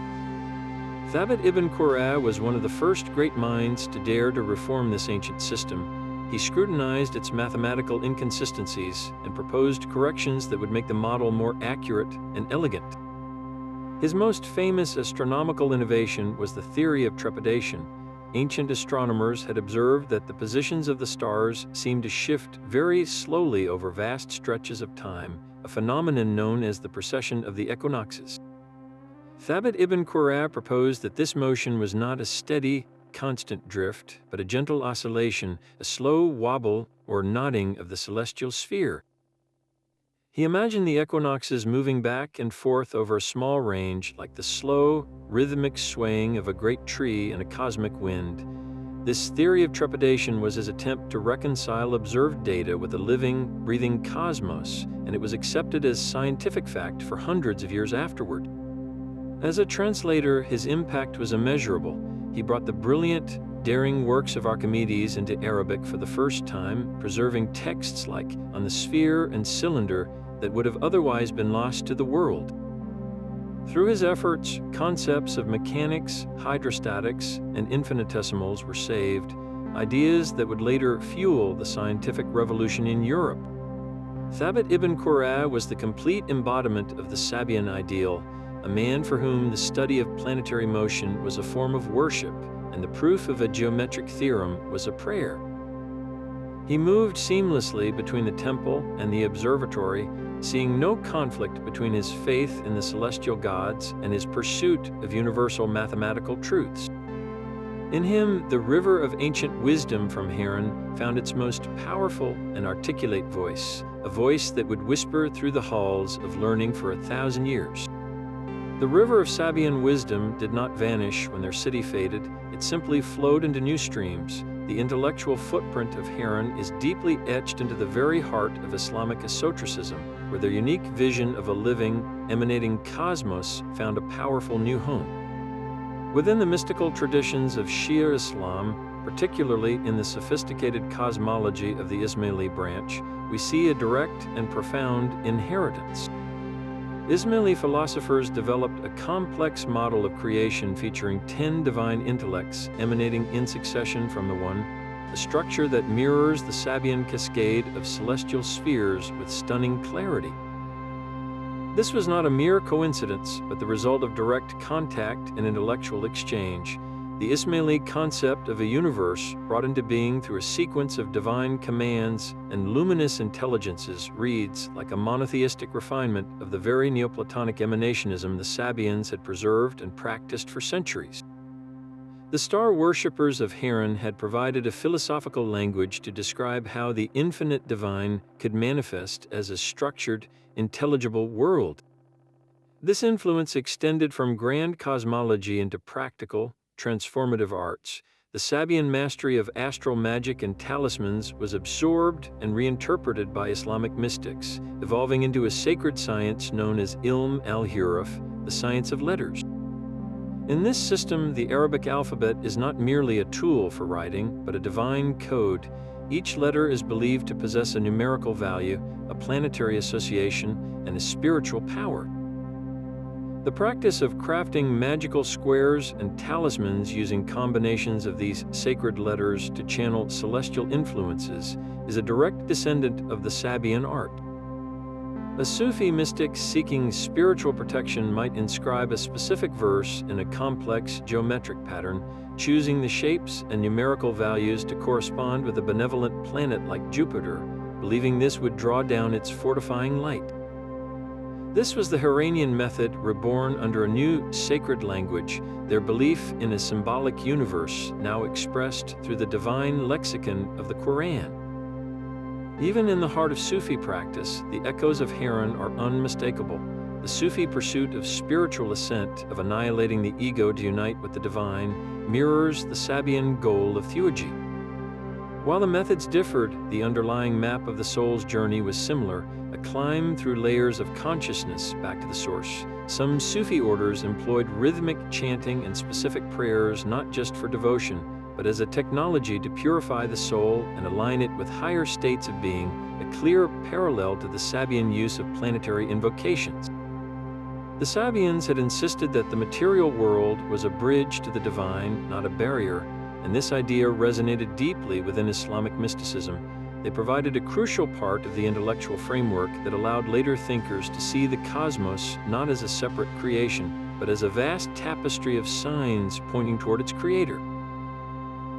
Thabit ibn Qurra was one of the first great minds to dare to reform this ancient system. He scrutinized its mathematical inconsistencies and proposed corrections that would make the model more accurate and elegant. His most famous astronomical innovation was the theory of trepidation. Ancient astronomers had observed that the positions of the stars seemed to shift very slowly over vast stretches of time, a phenomenon known as the precession of the equinoxes. Thabit ibn Qurra proposed that this motion was not a steady, constant drift, but a gentle oscillation, a slow wobble or nodding of the celestial sphere. He imagined the equinoxes moving back and forth over a small range, like the slow, rhythmic swaying of a great tree in a cosmic wind. This theory of trepidation was his attempt to reconcile observed data with the living, breathing cosmos, and it was accepted as scientific fact for hundreds of years afterward. As a translator, his impact was immeasurable. He brought the brilliant, daring works of Archimedes into Arabic for the first time, preserving texts like On the Sphere and Cylinder that would have otherwise been lost to the world. Through his efforts, concepts of mechanics, hydrostatics, and infinitesimals were saved, ideas that would later fuel the scientific revolution in Europe. Thabit ibn Qurra was the complete embodiment of the Sabian ideal, a man for whom the study of planetary motion was a form of worship and the proof of a geometric theorem was a prayer. He moved seamlessly between the temple and the observatory, seeing no conflict between his faith in the celestial gods and his pursuit of universal mathematical truths. In him, the river of ancient wisdom from Harran found its most powerful and articulate voice, a voice that would whisper through the halls of learning for 1,000 years. The river of Sabian wisdom did not vanish when their city faded, it simply flowed into new streams. The intellectual footprint of Harran is deeply etched into the very heart of Islamic esotericism, where their unique vision of a living, emanating cosmos found a powerful new home. Within the mystical traditions of Shia Islam, particularly in the sophisticated cosmology of the Ismaili branch, we see a direct and profound inheritance. Ismaili philosophers developed a complex model of creation featuring 10 divine intellects emanating in succession from the One, a structure that mirrors the Sabian cascade of celestial spheres with stunning clarity. This was not a mere coincidence, but the result of direct contact and intellectual exchange. The Ismaili concept of a universe brought into being through a sequence of divine commands and luminous intelligences reads like a monotheistic refinement of the very Neoplatonic emanationism the Sabians had preserved and practiced for centuries. The star worshippers of Harran had provided a philosophical language to describe how the infinite divine could manifest as a structured, intelligible world. This influence extended from grand cosmology into practical, transformative arts. The Sabian mastery of astral magic and talismans was absorbed and reinterpreted by Islamic mystics, evolving into a sacred science known as Ilm al-Huruf, the science of letters. In this system, the Arabic alphabet is not merely a tool for writing, but a divine code. Each letter is believed to possess a numerical value, a planetary association, and a spiritual power. The practice of crafting magical squares and talismans using combinations of these sacred letters to channel celestial influences is a direct descendant of the Sabian art. A Sufi mystic seeking spiritual protection might inscribe a specific verse in a complex geometric pattern, choosing the shapes and numerical values to correspond with a benevolent planet like Jupiter, believing this would draw down its fortifying light. This was the Harranian method reborn under a new sacred language, their belief in a symbolic universe now expressed through the divine lexicon of the Quran. Even in the heart of Sufi practice, the echoes of Harran are unmistakable. The Sufi pursuit of spiritual ascent, of annihilating the ego to unite with the divine, mirrors the Sabian goal of theurgy. While the methods differed, the underlying map of the soul's journey was similar, a climb through layers of consciousness back to the source. Some Sufi orders employed rhythmic chanting and specific prayers not just for devotion, but as a technology to purify the soul and align it with higher states of being, a clear parallel to the Sabian use of planetary invocations. The Sabians had insisted that the material world was a bridge to the divine, not a barrier, and this idea resonated deeply within Islamic mysticism. They provided a crucial part of the intellectual framework that allowed later thinkers to see the cosmos not as a separate creation, but as a vast tapestry of signs pointing toward its creator.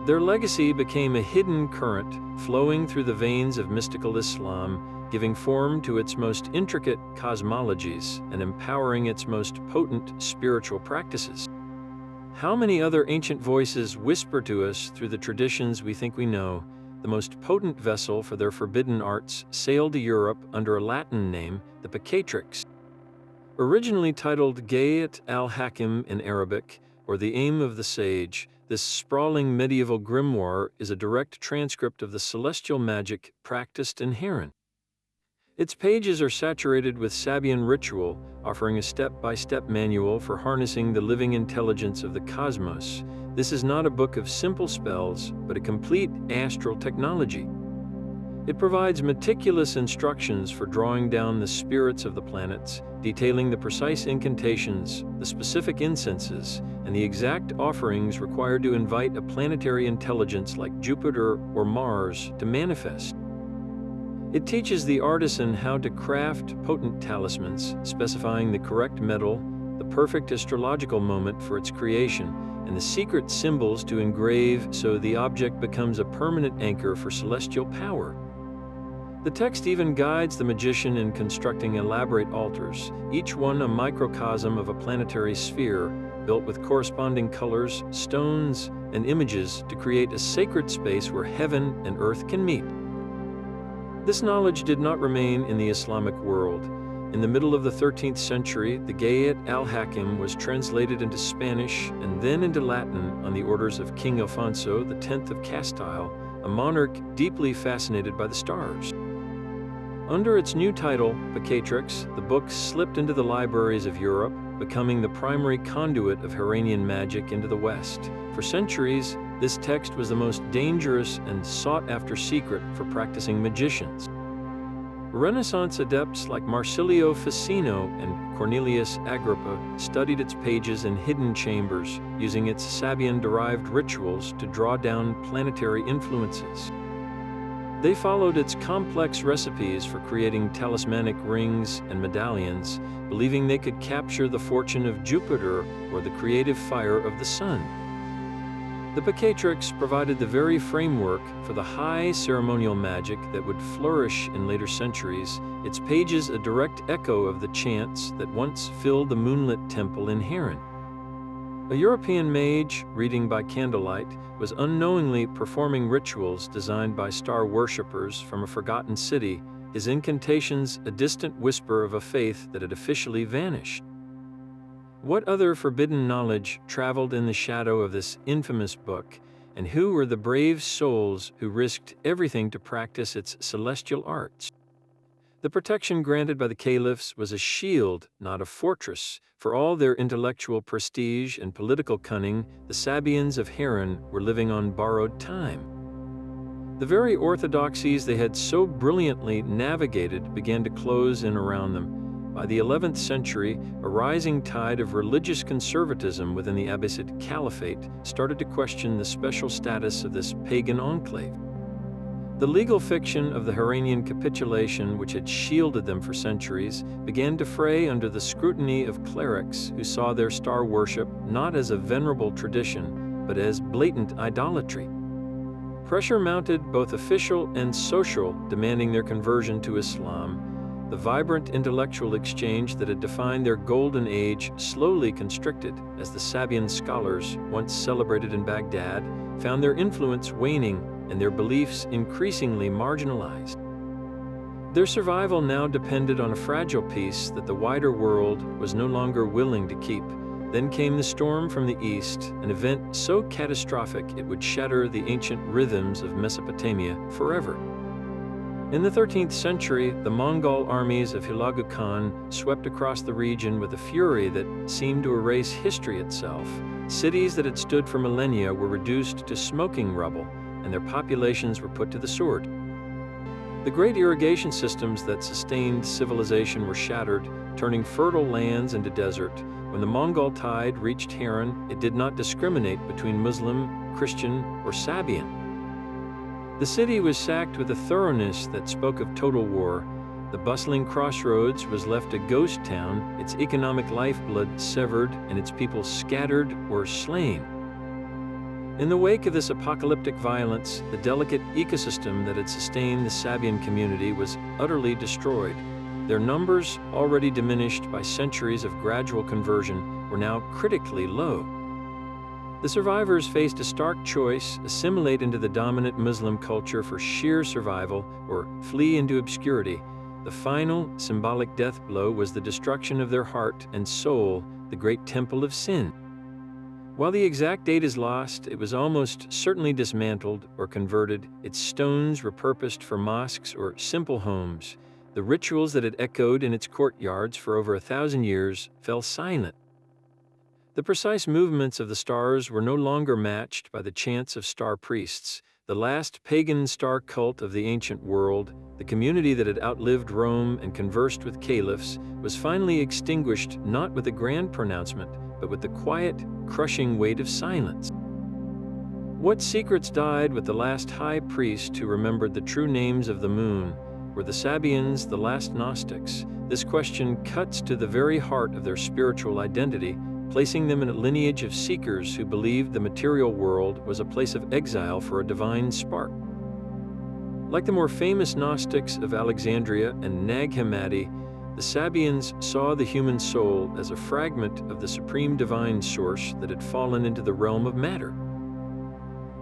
Their legacy became a hidden current flowing through the veins of mystical Islam, giving form to its most intricate cosmologies and empowering its most potent spiritual practices. How many other ancient voices whisper to us through the traditions we think we know? The most potent vessel for their forbidden arts sailed to Europe under a Latin name, the Pacatrix. Originally titled Gayat al-Hakim in Arabic, or The Aim of the Sage, this sprawling medieval grimoire is a direct transcript of the celestial magic practiced in Harran. Its pages are saturated with Sabian ritual, offering a step-by-step manual for harnessing the living intelligence of the cosmos. This is not a book of simple spells, but a complete astral technology. It provides meticulous instructions for drawing down the spirits of the planets, detailing the precise incantations, the specific incenses, and the exact offerings required to invite a planetary intelligence like Jupiter or Mars to manifest. It teaches the artisan how to craft potent talismans, specifying the correct metal, the perfect astrological moment for its creation, and the secret symbols to engrave so the object becomes a permanent anchor for celestial power. The text even guides the magician in constructing elaborate altars, each one a microcosm of a planetary sphere, built with corresponding colors, stones, and images to create a sacred space where heaven and earth can meet. This knowledge did not remain in the Islamic world. In the middle of the 13th century, the Gayat al-Hakim was translated into Spanish and then into Latin on the orders of King Alfonso X of Castile, a monarch deeply fascinated by the stars. Under its new title, Pacatrix, the book slipped into the libraries of Europe, becoming the primary conduit of Harranian magic into the West. For centuries, this text was the most dangerous and sought-after secret for practicing magicians. Renaissance adepts like Marsilio Ficino and Cornelius Agrippa studied its pages in hidden chambers, using its Sabian-derived rituals to draw down planetary influences. They followed its complex recipes for creating talismanic rings and medallions, believing they could capture the fortune of Jupiter or the creative fire of the sun. The Pacatrix provided the very framework for the high ceremonial magic that would flourish in later centuries, its pages a direct echo of the chants that once filled the moonlit temple in Harran. A European mage, reading by candlelight, was unknowingly performing rituals designed by star worshippers from a forgotten city, his incantations a distant whisper of a faith that had officially vanished. What other forbidden knowledge traveled in the shadow of this infamous book, and who were the brave souls who risked everything to practice its celestial arts? The protection granted by the caliphs was a shield, not a fortress. For all their intellectual prestige and political cunning, the Sabians of Harran were living on borrowed time. The very orthodoxies they had so brilliantly navigated began to close in around them. By the 11th century, a rising tide of religious conservatism within the Abbasid Caliphate started to question the special status of this pagan enclave. The legal fiction of the Harranian capitulation, which had shielded them for centuries, began to fray under the scrutiny of clerics who saw their star worship not as a venerable tradition, but as blatant idolatry. Pressure mounted, both official and social, demanding their conversion to Islam. The vibrant intellectual exchange that had defined their golden age slowly constricted as the Sabian scholars, once celebrated in Baghdad, found their influence waning and their beliefs increasingly marginalized. Their survival now depended on a fragile peace that the wider world was no longer willing to keep. Then came the storm from the east, an event so catastrophic it would shatter the ancient rhythms of Mesopotamia forever. In the 13th century, the Mongol armies of Hulagu Khan swept across the region with a fury that seemed to erase history itself. Cities that had stood for millennia were reduced to smoking rubble, and their populations were put to the sword. The great irrigation systems that sustained civilization were shattered, turning fertile lands into desert. When the Mongol tide reached Harran, it did not discriminate between Muslim, Christian, or Sabian. The city was sacked with a thoroughness that spoke of total war. The bustling crossroads was left a ghost town, its economic lifeblood severed and its people scattered or slain. In the wake of this apocalyptic violence, the delicate ecosystem that had sustained the Sabian community was utterly destroyed. Their numbers, already diminished by centuries of gradual conversion, were now critically low. The survivors faced a stark choice: assimilate into the dominant Muslim culture for sheer survival, or flee into obscurity. The final, symbolic death blow was the destruction of their heart and soul, the great temple of sin. While the exact date is lost, it was almost certainly dismantled or converted, its stones repurposed for mosques or simple homes. The rituals that had echoed in its courtyards for over 1,000 years fell silent. The precise movements of the stars were no longer matched by the chants of star priests. The last pagan star cult of the ancient world, the community that had outlived Rome and conversed with caliphs, was finally extinguished not with a grand pronouncement, but with the quiet, crushing weight of silence. What secrets died with the last high priest who remembered the true names of the moon? Were the Sabians the last Gnostics? This question cuts to the very heart of their spiritual identity, placing them in a lineage of seekers who believed the material world was a place of exile for a divine spark. Like the more famous Gnostics of Alexandria and Nag Hammadi, the Sabians saw the human soul as a fragment of the supreme divine source that had fallen into the realm of matter.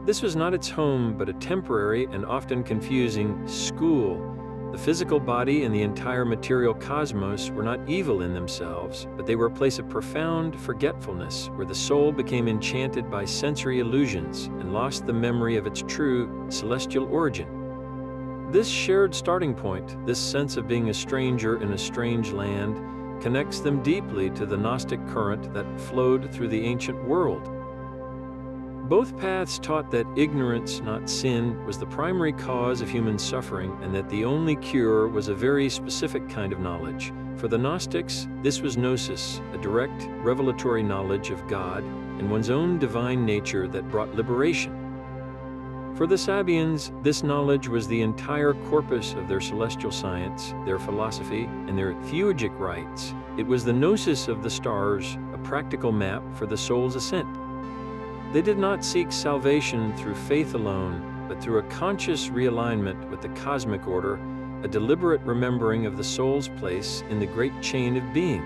This was not its home, but a temporary and often confusing school. The physical body and the entire material cosmos were not evil in themselves, but they were a place of profound forgetfulness, where the soul became enchanted by sensory illusions and lost the memory of its true celestial origin. This shared starting point, this sense of being a stranger in a strange land, connects them deeply to the Gnostic current that flowed through the ancient world. Both paths taught that ignorance, not sin, was the primary cause of human suffering, and that the only cure was a very specific kind of knowledge. For the Gnostics, this was gnosis, a direct, revelatory knowledge of God and one's own divine nature that brought liberation. For the Sabians, this knowledge was the entire corpus of their celestial science, their philosophy, and their theurgic rites. It was the gnosis of the stars, a practical map for the soul's ascent. They did not seek salvation through faith alone, but through a conscious realignment with the cosmic order, a deliberate remembering of the soul's place in the great chain of being.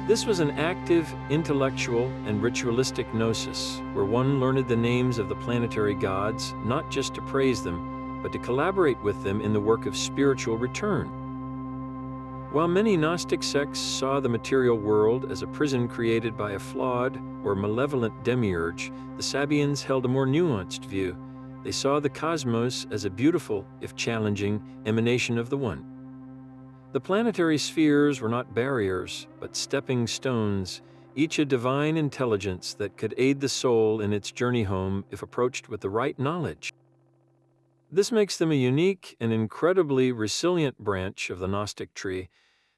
This was an active, intellectual, and ritualistic gnosis, where one learned the names of the planetary gods, not just to praise them, but to collaborate with them in the work of spiritual return. While many Gnostic sects saw the material world as a prison created by a flawed or malevolent demiurge, the Sabians held a more nuanced view. They saw the cosmos as a beautiful, if challenging, emanation of the One. The planetary spheres were not barriers, but stepping stones, each a divine intelligence that could aid the soul in its journey home if approached with the right knowledge. This makes them a unique and incredibly resilient branch of the Gnostic tree.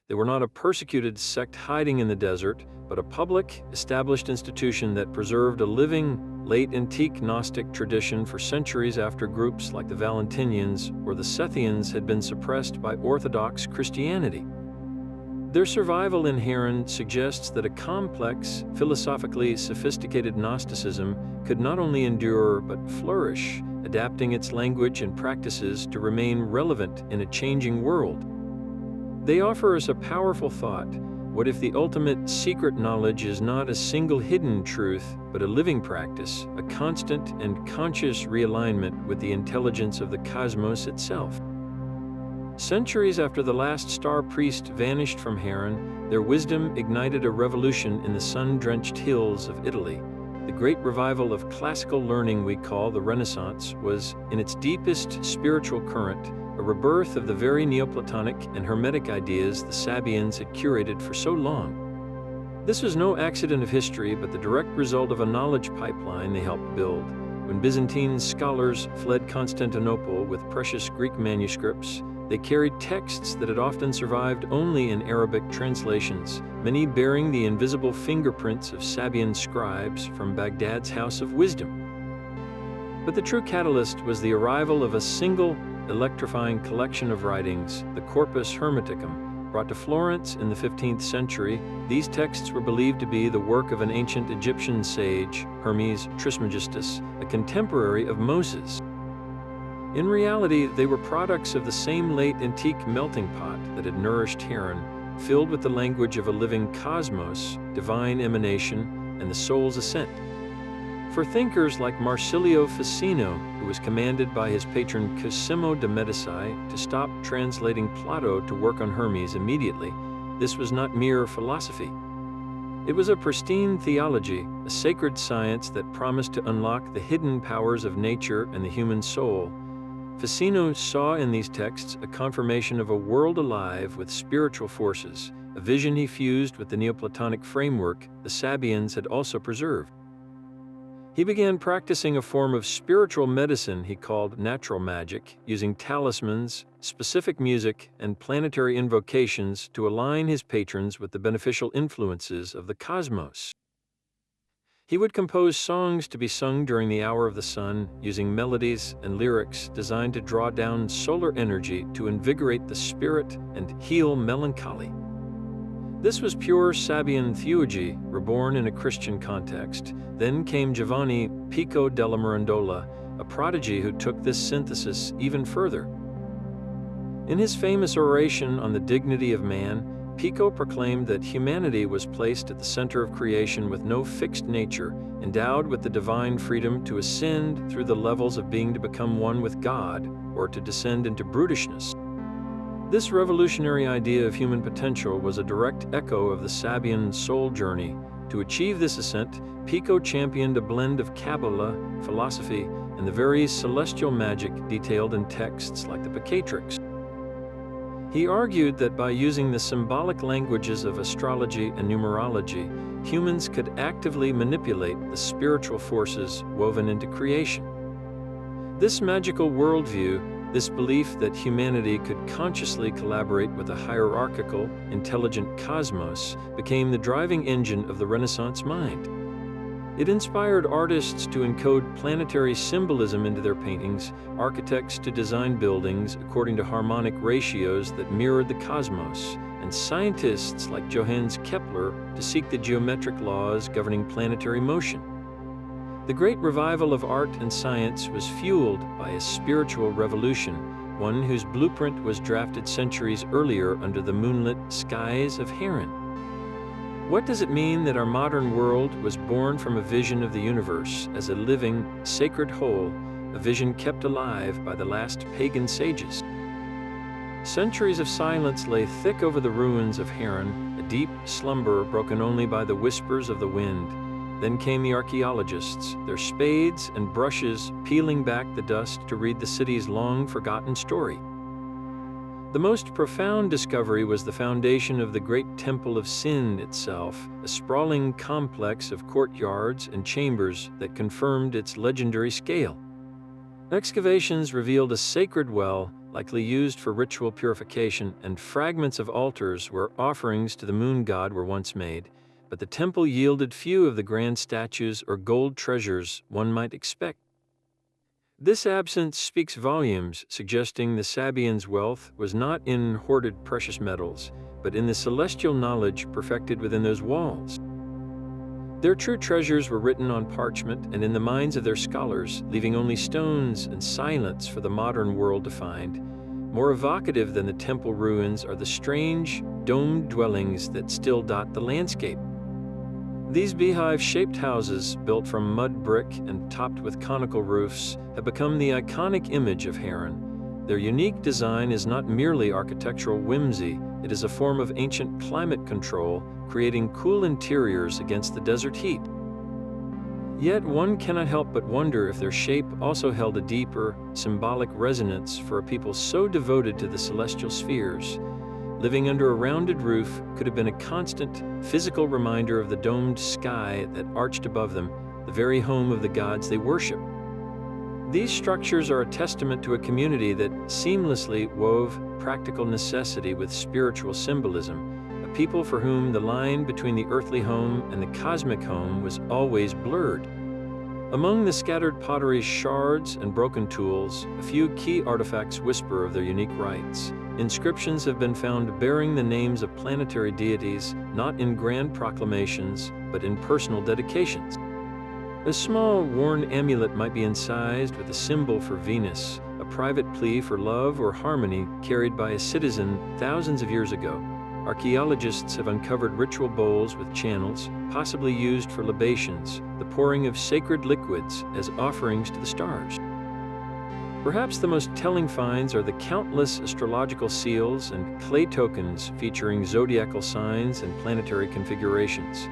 They were not a persecuted sect hiding in the desert, but a public, established institution that preserved a living, late antique Gnostic tradition for centuries after groups like the Valentinians or the Sethians had been suppressed by Orthodox Christianity. Their survival in Harran suggests that a complex, philosophically sophisticated Gnosticism could not only endure but flourish, adapting its language and practices to remain relevant in a changing world. They offer us a powerful thought. What if the ultimate secret knowledge is not a single hidden truth, but a living practice, a constant and conscious realignment with the intelligence of the cosmos itself? Centuries after the last star priest vanished from Harran, their wisdom ignited a revolution in the sun-drenched hills of Italy. The great revival of classical learning we call the Renaissance was, in its deepest spiritual current, a rebirth of the very Neoplatonic and Hermetic ideas the Sabians had curated for so long. This was no accident of history, but the direct result of a knowledge pipeline they helped build. When Byzantine scholars fled Constantinople with precious Greek manuscripts, they carried texts that had often survived only in Arabic translations, many bearing the invisible fingerprints of Sabian scribes from Baghdad's House of Wisdom. But the true catalyst was the arrival of a single, electrifying collection of writings, the Corpus Hermeticum. Brought to Florence in the 15th century, these texts were believed to be the work of an ancient Egyptian sage, Hermes Trismegistus, a contemporary of Moses. In reality, they were products of the same late antique melting pot that had nourished Harran, filled with the language of a living cosmos, divine emanation, and the soul's ascent. For thinkers like Marsilio Ficino, who was commanded by his patron Cosimo de Medici to stop translating Plato to work on Hermes immediately, this was not mere philosophy. It was a pristine theology, a sacred science that promised to unlock the hidden powers of nature and the human soul. Ficino saw in these texts a confirmation of a world alive with spiritual forces, a vision he fused with the Neoplatonic framework the Sabians had also preserved. He began practicing a form of spiritual medicine he called natural magic, using talismans, specific music, and planetary invocations to align his patrons with the beneficial influences of the cosmos. He would compose songs to be sung during the hour of the sun, using melodies and lyrics designed to draw down solar energy to invigorate the spirit and heal melancholy. This was pure Sabian theurgy, reborn in a Christian context. Then came Giovanni Pico della Mirandola, a prodigy who took this synthesis even further. In his famous oration on the dignity of man, Pico proclaimed that humanity was placed at the center of creation with no fixed nature, endowed with the divine freedom to ascend through the levels of being to become one with God, or to descend into brutishness. This revolutionary idea of human potential was a direct echo of the Sabian soul journey. To achieve this ascent, Pico championed a blend of Kabbalah, philosophy, and the very celestial magic detailed in texts like the Pacatrix. He argued that by using the symbolic languages of astrology and numerology, humans could actively manipulate the spiritual forces woven into creation. This magical worldview, this belief that humanity could consciously collaborate with a hierarchical, intelligent cosmos, became the driving engine of the Renaissance mind. It inspired artists to encode planetary symbolism into their paintings, architects to design buildings according to harmonic ratios that mirrored the cosmos, and scientists like Johannes Kepler to seek the geometric laws governing planetary motion. The great revival of art and science was fueled by a spiritual revolution, one whose blueprint was drafted centuries earlier under the moonlit skies of Harran. What does it mean that our modern world was born from a vision of the universe as a living, sacred whole, a vision kept alive by the last pagan sages? Centuries of silence lay thick over the ruins of Harran, a deep slumber broken only by the whispers of the wind. Then came the archaeologists, their spades and brushes peeling back the dust to read the city's long-forgotten story. The most profound discovery was the foundation of the great Temple of Sin itself, a sprawling complex of courtyards and chambers that confirmed its legendary scale. Excavations revealed a sacred well, likely used for ritual purification, and fragments of altars where offerings to the moon god were once made, but the temple yielded few of the grand statues or gold treasures one might expect. This absence speaks volumes, suggesting the Sabians' wealth was not in hoarded precious metals, but in the celestial knowledge perfected within those walls. Their true treasures were written on parchment and in the minds of their scholars, leaving only stones and silence for the modern world to find. More evocative than the temple ruins are the strange, domed dwellings that still dot the landscape. These beehive-shaped houses, built from mud brick and topped with conical roofs, have become the iconic image of Harran. Their unique design is not merely architectural whimsy, it is a form of ancient climate control, creating cool interiors against the desert heat. Yet one cannot help but wonder if their shape also held a deeper, symbolic resonance for a people so devoted to the celestial spheres. Living under a rounded roof could have been a constant, physical reminder of the domed sky that arched above them, the very home of the gods they worship. These structures are a testament to a community that seamlessly wove practical necessity with spiritual symbolism, a people for whom the line between the earthly home and the cosmic home was always blurred. Among the scattered pottery's shards and broken tools, a few key artifacts whisper of their unique rites. Inscriptions have been found bearing the names of planetary deities, not in grand proclamations, but in personal dedications. A small, worn amulet might be incised with a symbol for Venus, a private plea for love or harmony carried by a citizen thousands of years ago. Archaeologists have uncovered ritual bowls with channels, possibly used for libations, the pouring of sacred liquids as offerings to the stars. Perhaps the most telling finds are the countless astrological seals and clay tokens featuring zodiacal signs and planetary configurations.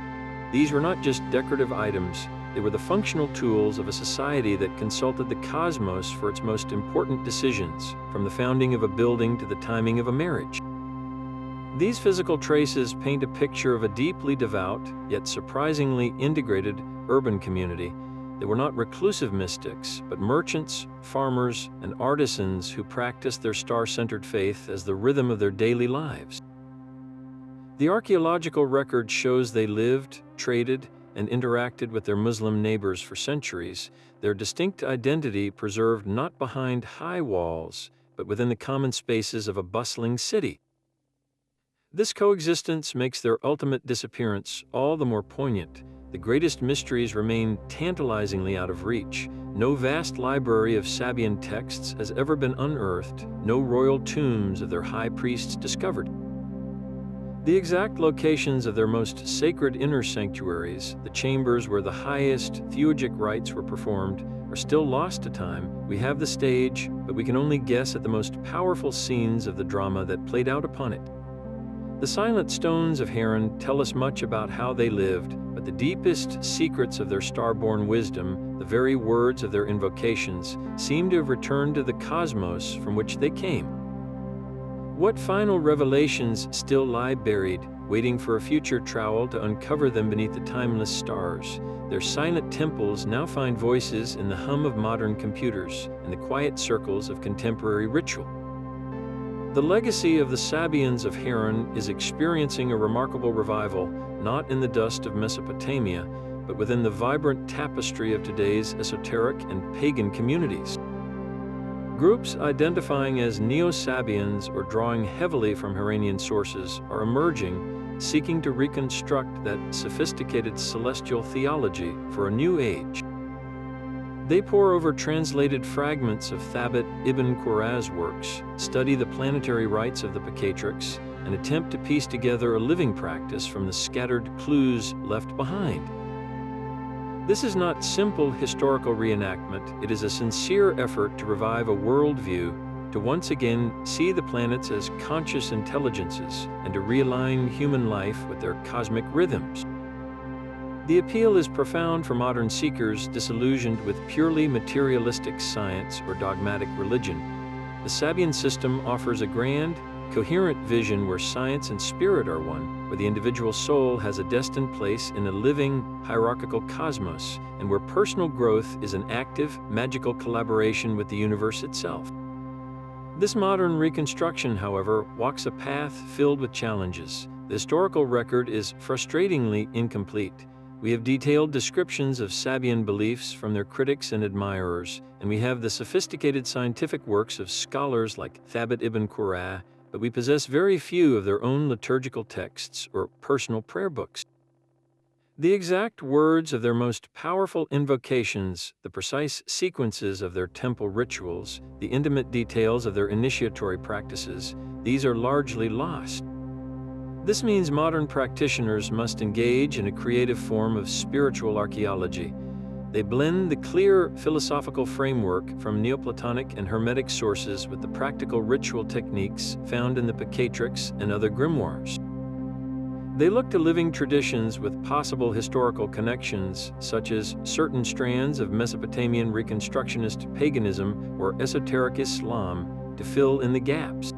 These were not just decorative items, they were the functional tools of a society that consulted the cosmos for its most important decisions, from the founding of a building to the timing of a marriage. These physical traces paint a picture of a deeply devout, yet surprisingly integrated, urban community. They were not reclusive mystics, but merchants, farmers, and artisans who practiced their star-centered faith as the rhythm of their daily lives. The archaeological record shows they lived, traded, and interacted with their Muslim neighbors for centuries, their distinct identity preserved not behind high walls, but within the common spaces of a bustling city. This coexistence makes their ultimate disappearance all the more poignant. The greatest mysteries remain tantalizingly out of reach. No vast library of Sabian texts has ever been unearthed, no royal tombs of their high priests discovered. The exact locations of their most sacred inner sanctuaries, the chambers where the highest theurgic rites were performed, are still lost to time. We have the stage, but we can only guess at the most powerful scenes of the drama that played out upon it. The silent stones of Harran tell us much about how they lived, but the deepest secrets of their star-born wisdom, the very words of their invocations, seem to have returned to the cosmos from which they came. What final revelations still lie buried, waiting for a future trowel to uncover them beneath the timeless stars? Their silent temples now find voices in the hum of modern computers and the quiet circles of contemporary ritual. The legacy of the Sabians of Harran is experiencing a remarkable revival, not in the dust of Mesopotamia, but within the vibrant tapestry of today's esoteric and pagan communities. Groups identifying as Neo-Sabians or drawing heavily from Harranian sources are emerging, seeking to reconstruct that sophisticated celestial theology for a new age. They pore over translated fragments of Thabit ibn Qurra's works, study the planetary rites of the patriarchs, and attempt to piece together a living practice from the scattered clues left behind. This is not simple historical reenactment, it is a sincere effort to revive a worldview, to once again see the planets as conscious intelligences, and to realign human life with their cosmic rhythms. The appeal is profound for modern seekers disillusioned with purely materialistic science or dogmatic religion. The Sabian system offers a grand, coherent vision where science and spirit are one, where the individual soul has a destined place in a living, hierarchical cosmos, and where personal growth is an active, magical collaboration with the universe itself. This modern reconstruction, however, walks a path filled with challenges. The historical record is frustratingly incomplete. We have detailed descriptions of Sabian beliefs from their critics and admirers, and we have the sophisticated scientific works of scholars like Thabit ibn Qurra, but we possess very few of their own liturgical texts or personal prayer books. The exact words of their most powerful invocations, the precise sequences of their temple rituals, the intimate details of their initiatory practices, these are largely lost. This means modern practitioners must engage in a creative form of spiritual archaeology. They blend the clear philosophical framework from Neoplatonic and Hermetic sources with the practical ritual techniques found in the patriarchs and other grimoires. They look to living traditions with possible historical connections, such as certain strands of Mesopotamian Reconstructionist paganism or esoteric Islam, to fill in the gaps.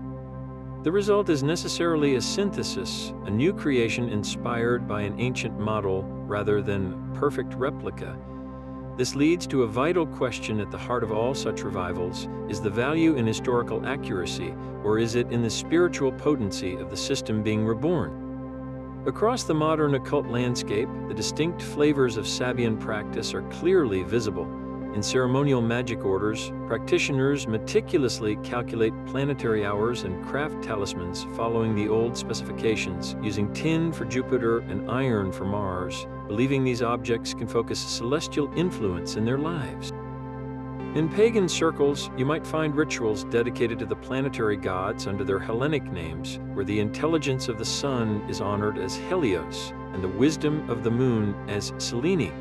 The result is necessarily a synthesis, a new creation inspired by an ancient model rather than perfect replica. This leads to a vital question at the heart of all such revivals: is the value in historical accuracy, or is it in the spiritual potency of the system being reborn? Across the modern occult landscape, the distinct flavors of Sabian practice are clearly visible. In ceremonial magic orders, practitioners meticulously calculate planetary hours and craft talismans following the old specifications, using tin for Jupiter and iron for Mars, believing these objects can focus celestial influence in their lives. In pagan circles, you might find rituals dedicated to the planetary gods under their Hellenic names, where the intelligence of the sun is honored as Helios and the wisdom of the moon as Selene.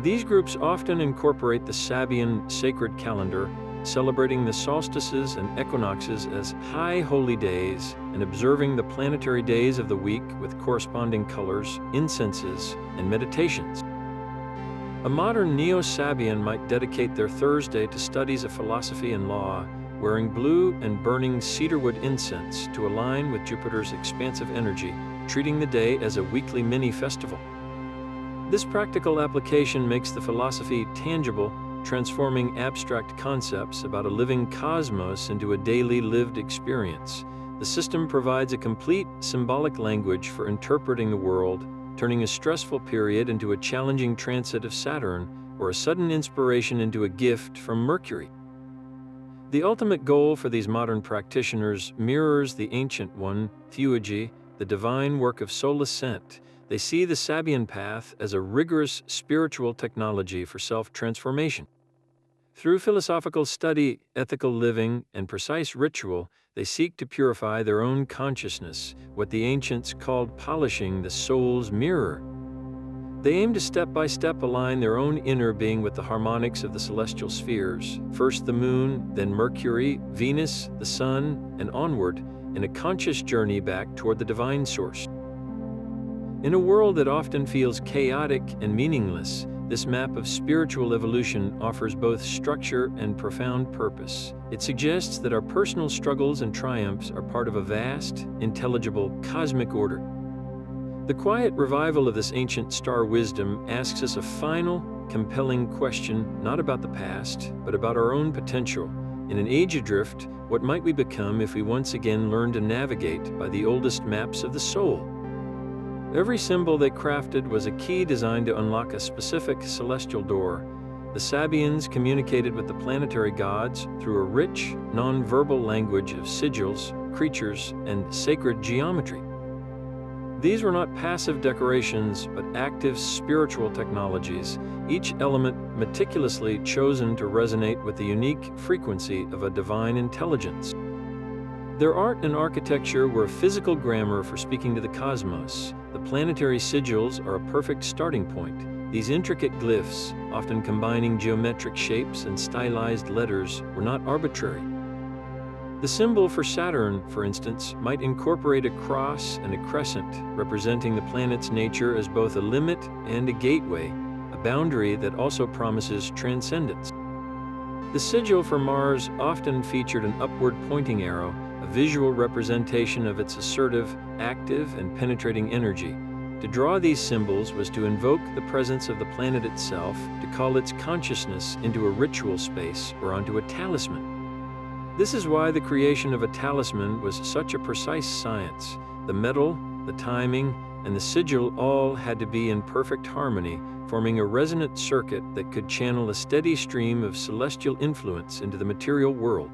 These groups often incorporate the Sabian sacred calendar, celebrating the solstices and equinoxes as high holy days and observing the planetary days of the week with corresponding colors, incenses, and meditations. A modern Neo-Sabian might dedicate their Thursday to studies of philosophy and law, wearing blue and burning cedarwood incense to align with Jupiter's expansive energy, treating the day as a weekly mini-festival. This practical application makes the philosophy tangible, transforming abstract concepts about a living cosmos into a daily lived experience. The system provides a complete symbolic language for interpreting the world, turning a stressful period into a challenging transit of Saturn, or a sudden inspiration into a gift from Mercury. The ultimate goal for these modern practitioners mirrors the ancient one, theurgy, the divine work of soul ascent. They see the Sabian path as a rigorous spiritual technology for self-transformation. Through philosophical study, ethical living, and precise ritual, they seek to purify their own consciousness, what the ancients called polishing the soul's mirror. They aim to step-by-step align their own inner being with the harmonics of the celestial spheres, first the moon, then Mercury, Venus, the sun, and onward, in a conscious journey back toward the divine source. In a world that often feels chaotic and meaningless, this map of spiritual evolution offers both structure and profound purpose. It suggests that our personal struggles and triumphs are part of a vast, intelligible, cosmic order. The quiet revival of this ancient star wisdom asks us a final, compelling question, not about the past, but about our own potential. In an age adrift, what might we become if we once again learn to navigate by the oldest maps of the soul? Every symbol they crafted was a key designed to unlock a specific celestial door. The Sabians communicated with the planetary gods through a rich, non-verbal language of sigils, creatures, and sacred geometry. These were not passive decorations, but active spiritual technologies, each element meticulously chosen to resonate with the unique frequency of a divine intelligence. Their art and architecture were a physical grammar for speaking to the cosmos. The planetary sigils are a perfect starting point. These intricate glyphs, often combining geometric shapes and stylized letters, were not arbitrary. The symbol for Saturn, for instance, might incorporate a cross and a crescent, representing the planet's nature as both a limit and a gateway, a boundary that also promises transcendence. The sigil for Mars often featured an upward pointing arrow, a visual representation of its assertive, active, and penetrating energy. To draw these symbols was to invoke the presence of the planet itself, to call its consciousness into a ritual space or onto a talisman. This is why the creation of a talisman was such a precise science. The metal, the timing, and the sigil all had to be in perfect harmony, forming a resonant circuit that could channel a steady stream of celestial influence into the material world.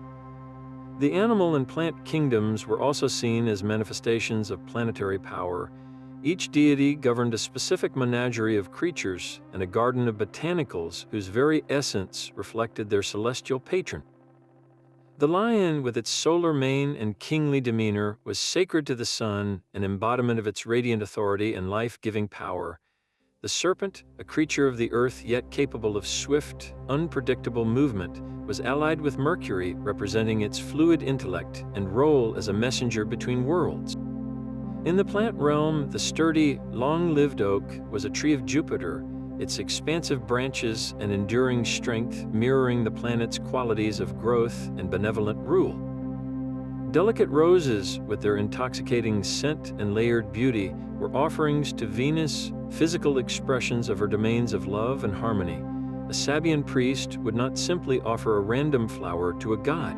The animal and plant kingdoms were also seen as manifestations of planetary power. Each deity governed a specific menagerie of creatures and a garden of botanicals whose very essence reflected their celestial patron. The lion, with its solar mane and kingly demeanor, was sacred to the sun, an embodiment of its radiant authority and life-giving power. The serpent, a creature of the earth yet capable of swift, unpredictable movement, was allied with Mercury, representing its fluid intellect and role as a messenger between worlds. In the plant realm, the sturdy, long-lived oak was a tree of Jupiter, its expansive branches and enduring strength mirroring the planet's qualities of growth and benevolent rule. Delicate roses, with their intoxicating scent and layered beauty, were offerings to Venus, physical expressions of her domains of love and harmony. A Sabian priest would not simply offer a random flower to a god.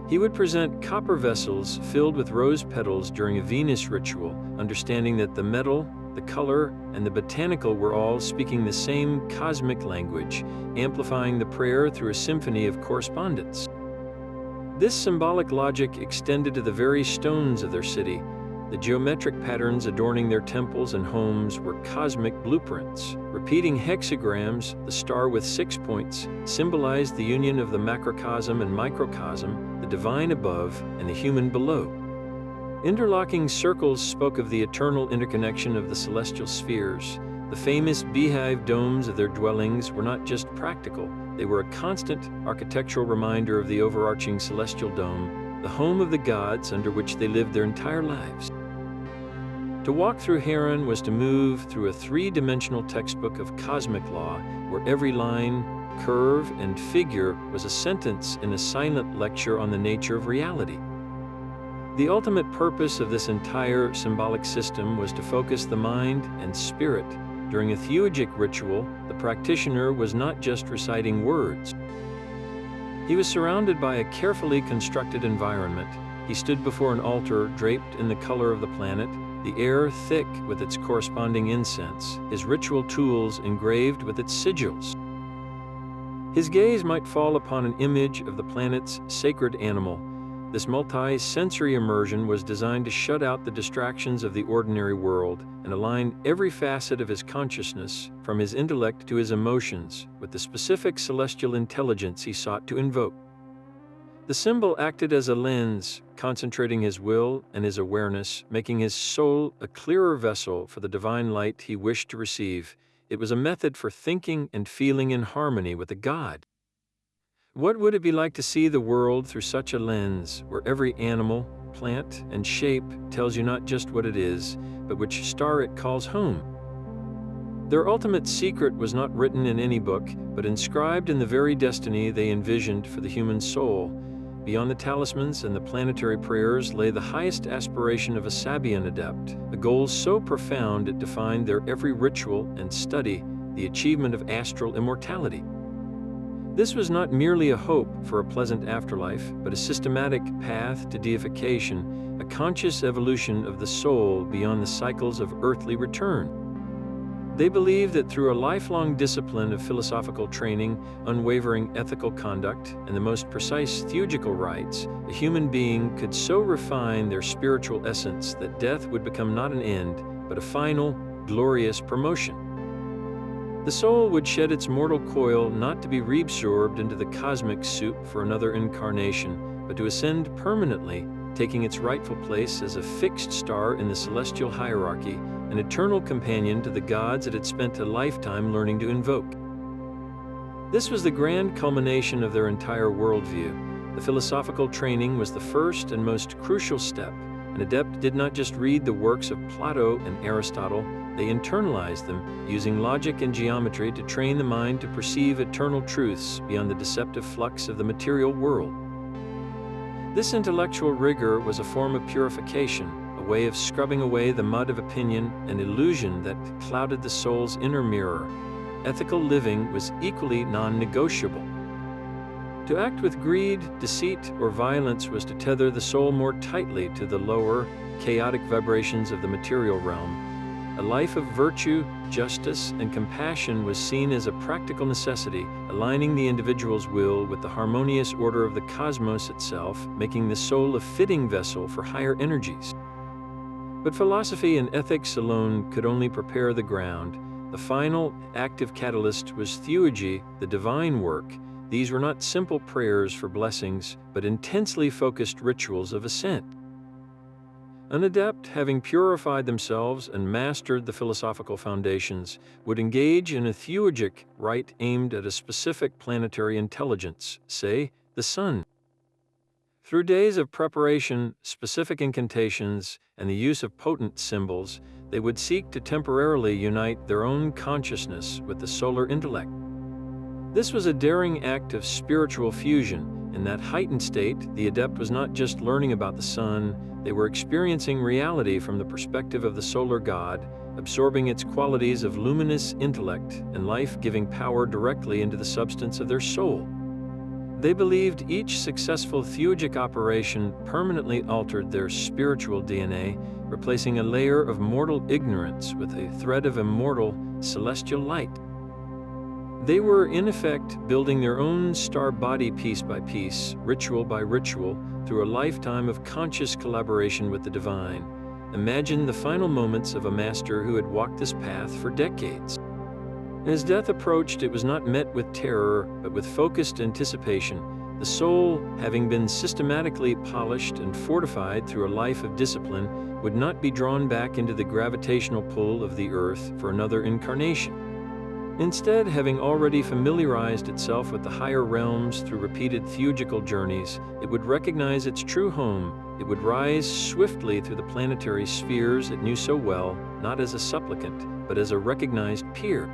He would present copper vessels filled with rose petals during a Venus ritual, understanding that the metal, the color, and the botanical were all speaking the same cosmic language, amplifying the prayer through a symphony of correspondence. This symbolic logic extended to the very stones of their city. The geometric patterns adorning their temples and homes were cosmic blueprints. Repeating hexagrams, the star with 6 points, symbolized the union of the macrocosm and microcosm, the divine above and the human below. Interlocking circles spoke of the eternal interconnection of the celestial spheres. The famous beehive domes of their dwellings were not just practical, they were a constant architectural reminder of the overarching celestial dome, the home of the gods under which they lived their entire lives. To walk through Harran was to move through a three-dimensional textbook of cosmic law, where every line, curve, and figure was a sentence in a silent lecture on the nature of reality. The ultimate purpose of this entire symbolic system was to focus the mind and spirit. During a theurgic ritual, the practitioner was not just reciting words. He was surrounded by a carefully constructed environment. He stood before an altar draped in the color of the planet, the air thick with its corresponding incense, his ritual tools engraved with its sigils. His gaze might fall upon an image of the planet's sacred animal. This multi-sensory immersion was designed to shut out the distractions of the ordinary world and align every facet of his consciousness, from his intellect to his emotions, with the specific celestial intelligence he sought to invoke. The symbol acted as a lens, concentrating his will and his awareness, making his soul a clearer vessel for the divine light he wished to receive. It was a method for thinking and feeling in harmony with a god. What would it be like to see the world through such a lens, where every animal, plant, and shape tells you not just what it is, but which star it calls home? Their ultimate secret was not written in any book, but inscribed in the very destiny they envisioned for the human soul. Beyond the talismans and the planetary prayers lay the highest aspiration of a Sabian adept, a goal so profound it defined their every ritual and study, the achievement of astral immortality. This was not merely a hope for a pleasant afterlife, but a systematic path to deification, a conscious evolution of the soul beyond the cycles of earthly return. They believed that through a lifelong discipline of philosophical training, unwavering ethical conduct, and the most precise theurgical rites, a human being could so refine their spiritual essence that death would become not an end, but a final, glorious promotion. The soul would shed its mortal coil not to be reabsorbed into the cosmic soup for another incarnation, but to ascend permanently, taking its rightful place as a fixed star in the celestial hierarchy, an eternal companion to the gods it had spent a lifetime learning to invoke. This was the grand culmination of their entire worldview. The philosophical training was the first and most crucial step. An adept did not just read the works of Plato and Aristotle, they internalized them, using logic and geometry to train the mind to perceive eternal truths beyond the deceptive flux of the material world. This intellectual rigor was a form of purification, a way of scrubbing away the mud of opinion and illusion that clouded the soul's inner mirror. Ethical living was equally non-negotiable. To act with greed, deceit, or violence was to tether the soul more tightly to the lower, chaotic vibrations of the material realm. A life of virtue, justice, and compassion was seen as a practical necessity, aligning the individual's will with the harmonious order of the cosmos itself, making the soul a fitting vessel for higher energies. But philosophy and ethics alone could only prepare the ground. The final, active catalyst was theurgy, the divine work. These were not simple prayers for blessings, but intensely focused rituals of ascent. An adept, having purified themselves and mastered the philosophical foundations, would engage in a theurgic rite aimed at a specific planetary intelligence, say, the sun. Through days of preparation, specific incantations, and the use of potent symbols, they would seek to temporarily unite their own consciousness with the solar intellect. This was a daring act of spiritual fusion. In that heightened state, the adept was not just learning about the sun, they were experiencing reality from the perspective of the solar god, absorbing its qualities of luminous intellect and life-giving power directly into the substance of their soul. They believed each successful theurgic operation permanently altered their spiritual DNA, replacing a layer of mortal ignorance with a thread of immortal, celestial light. They were, in effect, building their own star body piece by piece, ritual by ritual, through a lifetime of conscious collaboration with the divine. Imagine the final moments of a master who had walked this path for decades. As death approached, it was not met with terror, but with focused anticipation. The soul, having been systematically polished and fortified through a life of discipline, would not be drawn back into the gravitational pull of the earth for another incarnation. Instead, having already familiarized itself with the higher realms through repeated theurgical journeys, it would recognize its true home. It would rise swiftly through the planetary spheres it knew so well, not as a supplicant, but as a recognized peer.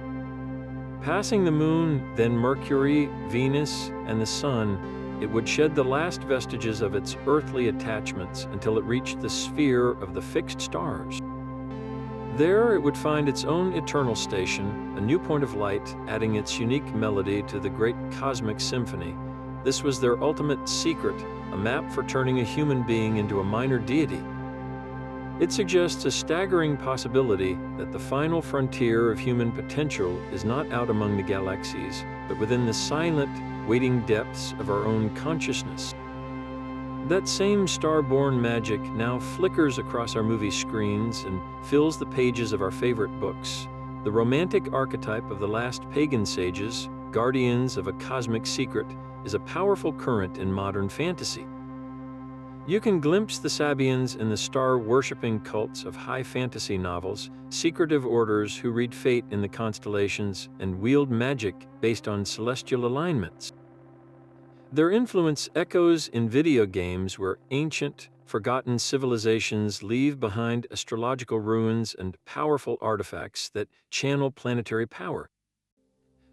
Passing the moon, then Mercury, Venus, and the sun, it would shed the last vestiges of its earthly attachments until it reached the sphere of the fixed stars. There it would find its own eternal station, a new point of light, adding its unique melody to the great cosmic symphony. This was their ultimate secret, a map for turning a human being into a minor deity. It suggests a staggering possibility that the final frontier of human potential is not out among the galaxies, but within the silent, waiting depths of our own consciousness. That same star-born magic now flickers across our movie screens and fills the pages of our favorite books. The romantic archetype of the last pagan sages, guardians of a cosmic secret, is a powerful current in modern fantasy. You can glimpse the Sabians in the star-worshipping cults of high fantasy novels, secretive orders who read fate in the constellations and wield magic based on celestial alignments. Their influence echoes in video games where ancient, forgotten civilizations leave behind astrological ruins and powerful artifacts that channel planetary power.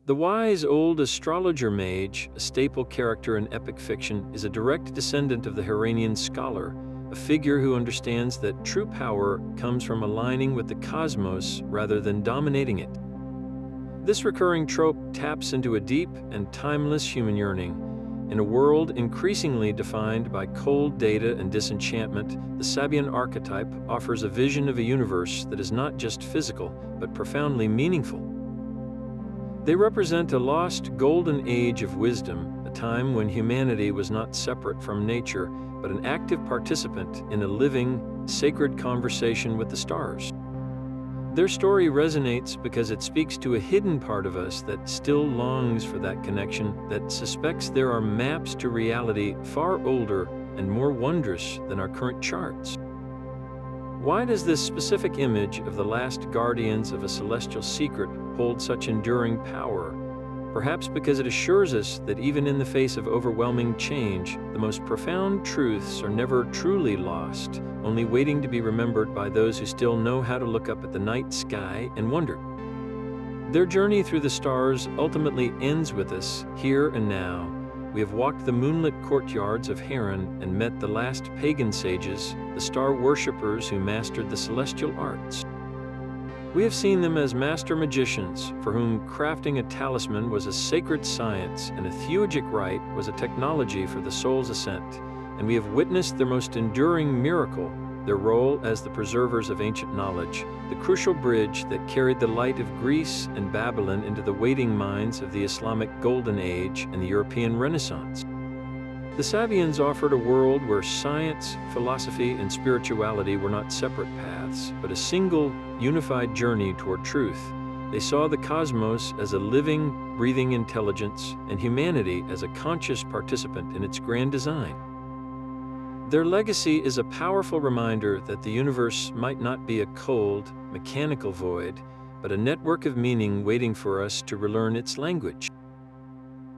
The wise old astrologer mage, a staple character in epic fiction, is a direct descendant of the Harranian scholar, a figure who understands that true power comes from aligning with the cosmos rather than dominating it. This recurring trope taps into a deep and timeless human yearning. In a world increasingly defined by cold data and disenchantment, the Sabian archetype offers a vision of a universe that is not just physical, but profoundly meaningful. They represent a lost golden age of wisdom, a time when humanity was not separate from nature, but an active participant in a living, sacred conversation with the stars. Their story resonates because it speaks to a hidden part of us that still longs for that connection, that suspects there are maps to reality far older and more wondrous than our current charts. Why does this specific image of the last guardians of a celestial secret hold such enduring power? Perhaps because it assures us that even in the face of overwhelming change, the most profound truths are never truly lost, only waiting to be remembered by those who still know how to look up at the night sky and wonder. Their journey through the stars ultimately ends with us, here and now. We have walked the moonlit courtyards of Harran and met the last pagan sages, the star worshippers who mastered the celestial arts. We have seen them as master magicians, for whom crafting a talisman was a sacred science and a theurgic rite was a technology for the soul's ascent. And we have witnessed their most enduring miracle, their role as the preservers of ancient knowledge, the crucial bridge that carried the light of Greece and Babylon into the waiting minds of the Islamic Golden Age and the European Renaissance. The Sabians offered a world where science, philosophy, and spirituality were not separate paths, but a single, unified journey toward truth. They saw the cosmos as a living, breathing intelligence, and humanity as a conscious participant in its grand design. Their legacy is a powerful reminder that the universe might not be a cold, mechanical void, but a network of meaning waiting for us to relearn its language.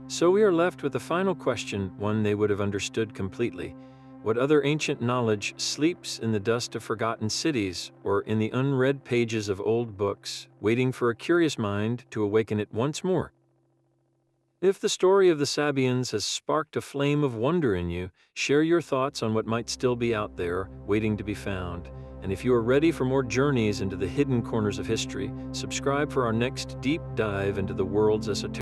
So we are left with a final question, one they would have understood completely. What other ancient knowledge sleeps in the dust of forgotten cities or in the unread pages of old books, waiting for a curious mind to awaken it once more? If the story of the Sabians has sparked a flame of wonder in you, share your thoughts on what might still be out there, waiting to be found. And if you are ready for more journeys into the hidden corners of history, subscribe for our next deep dive into the world's esoteric.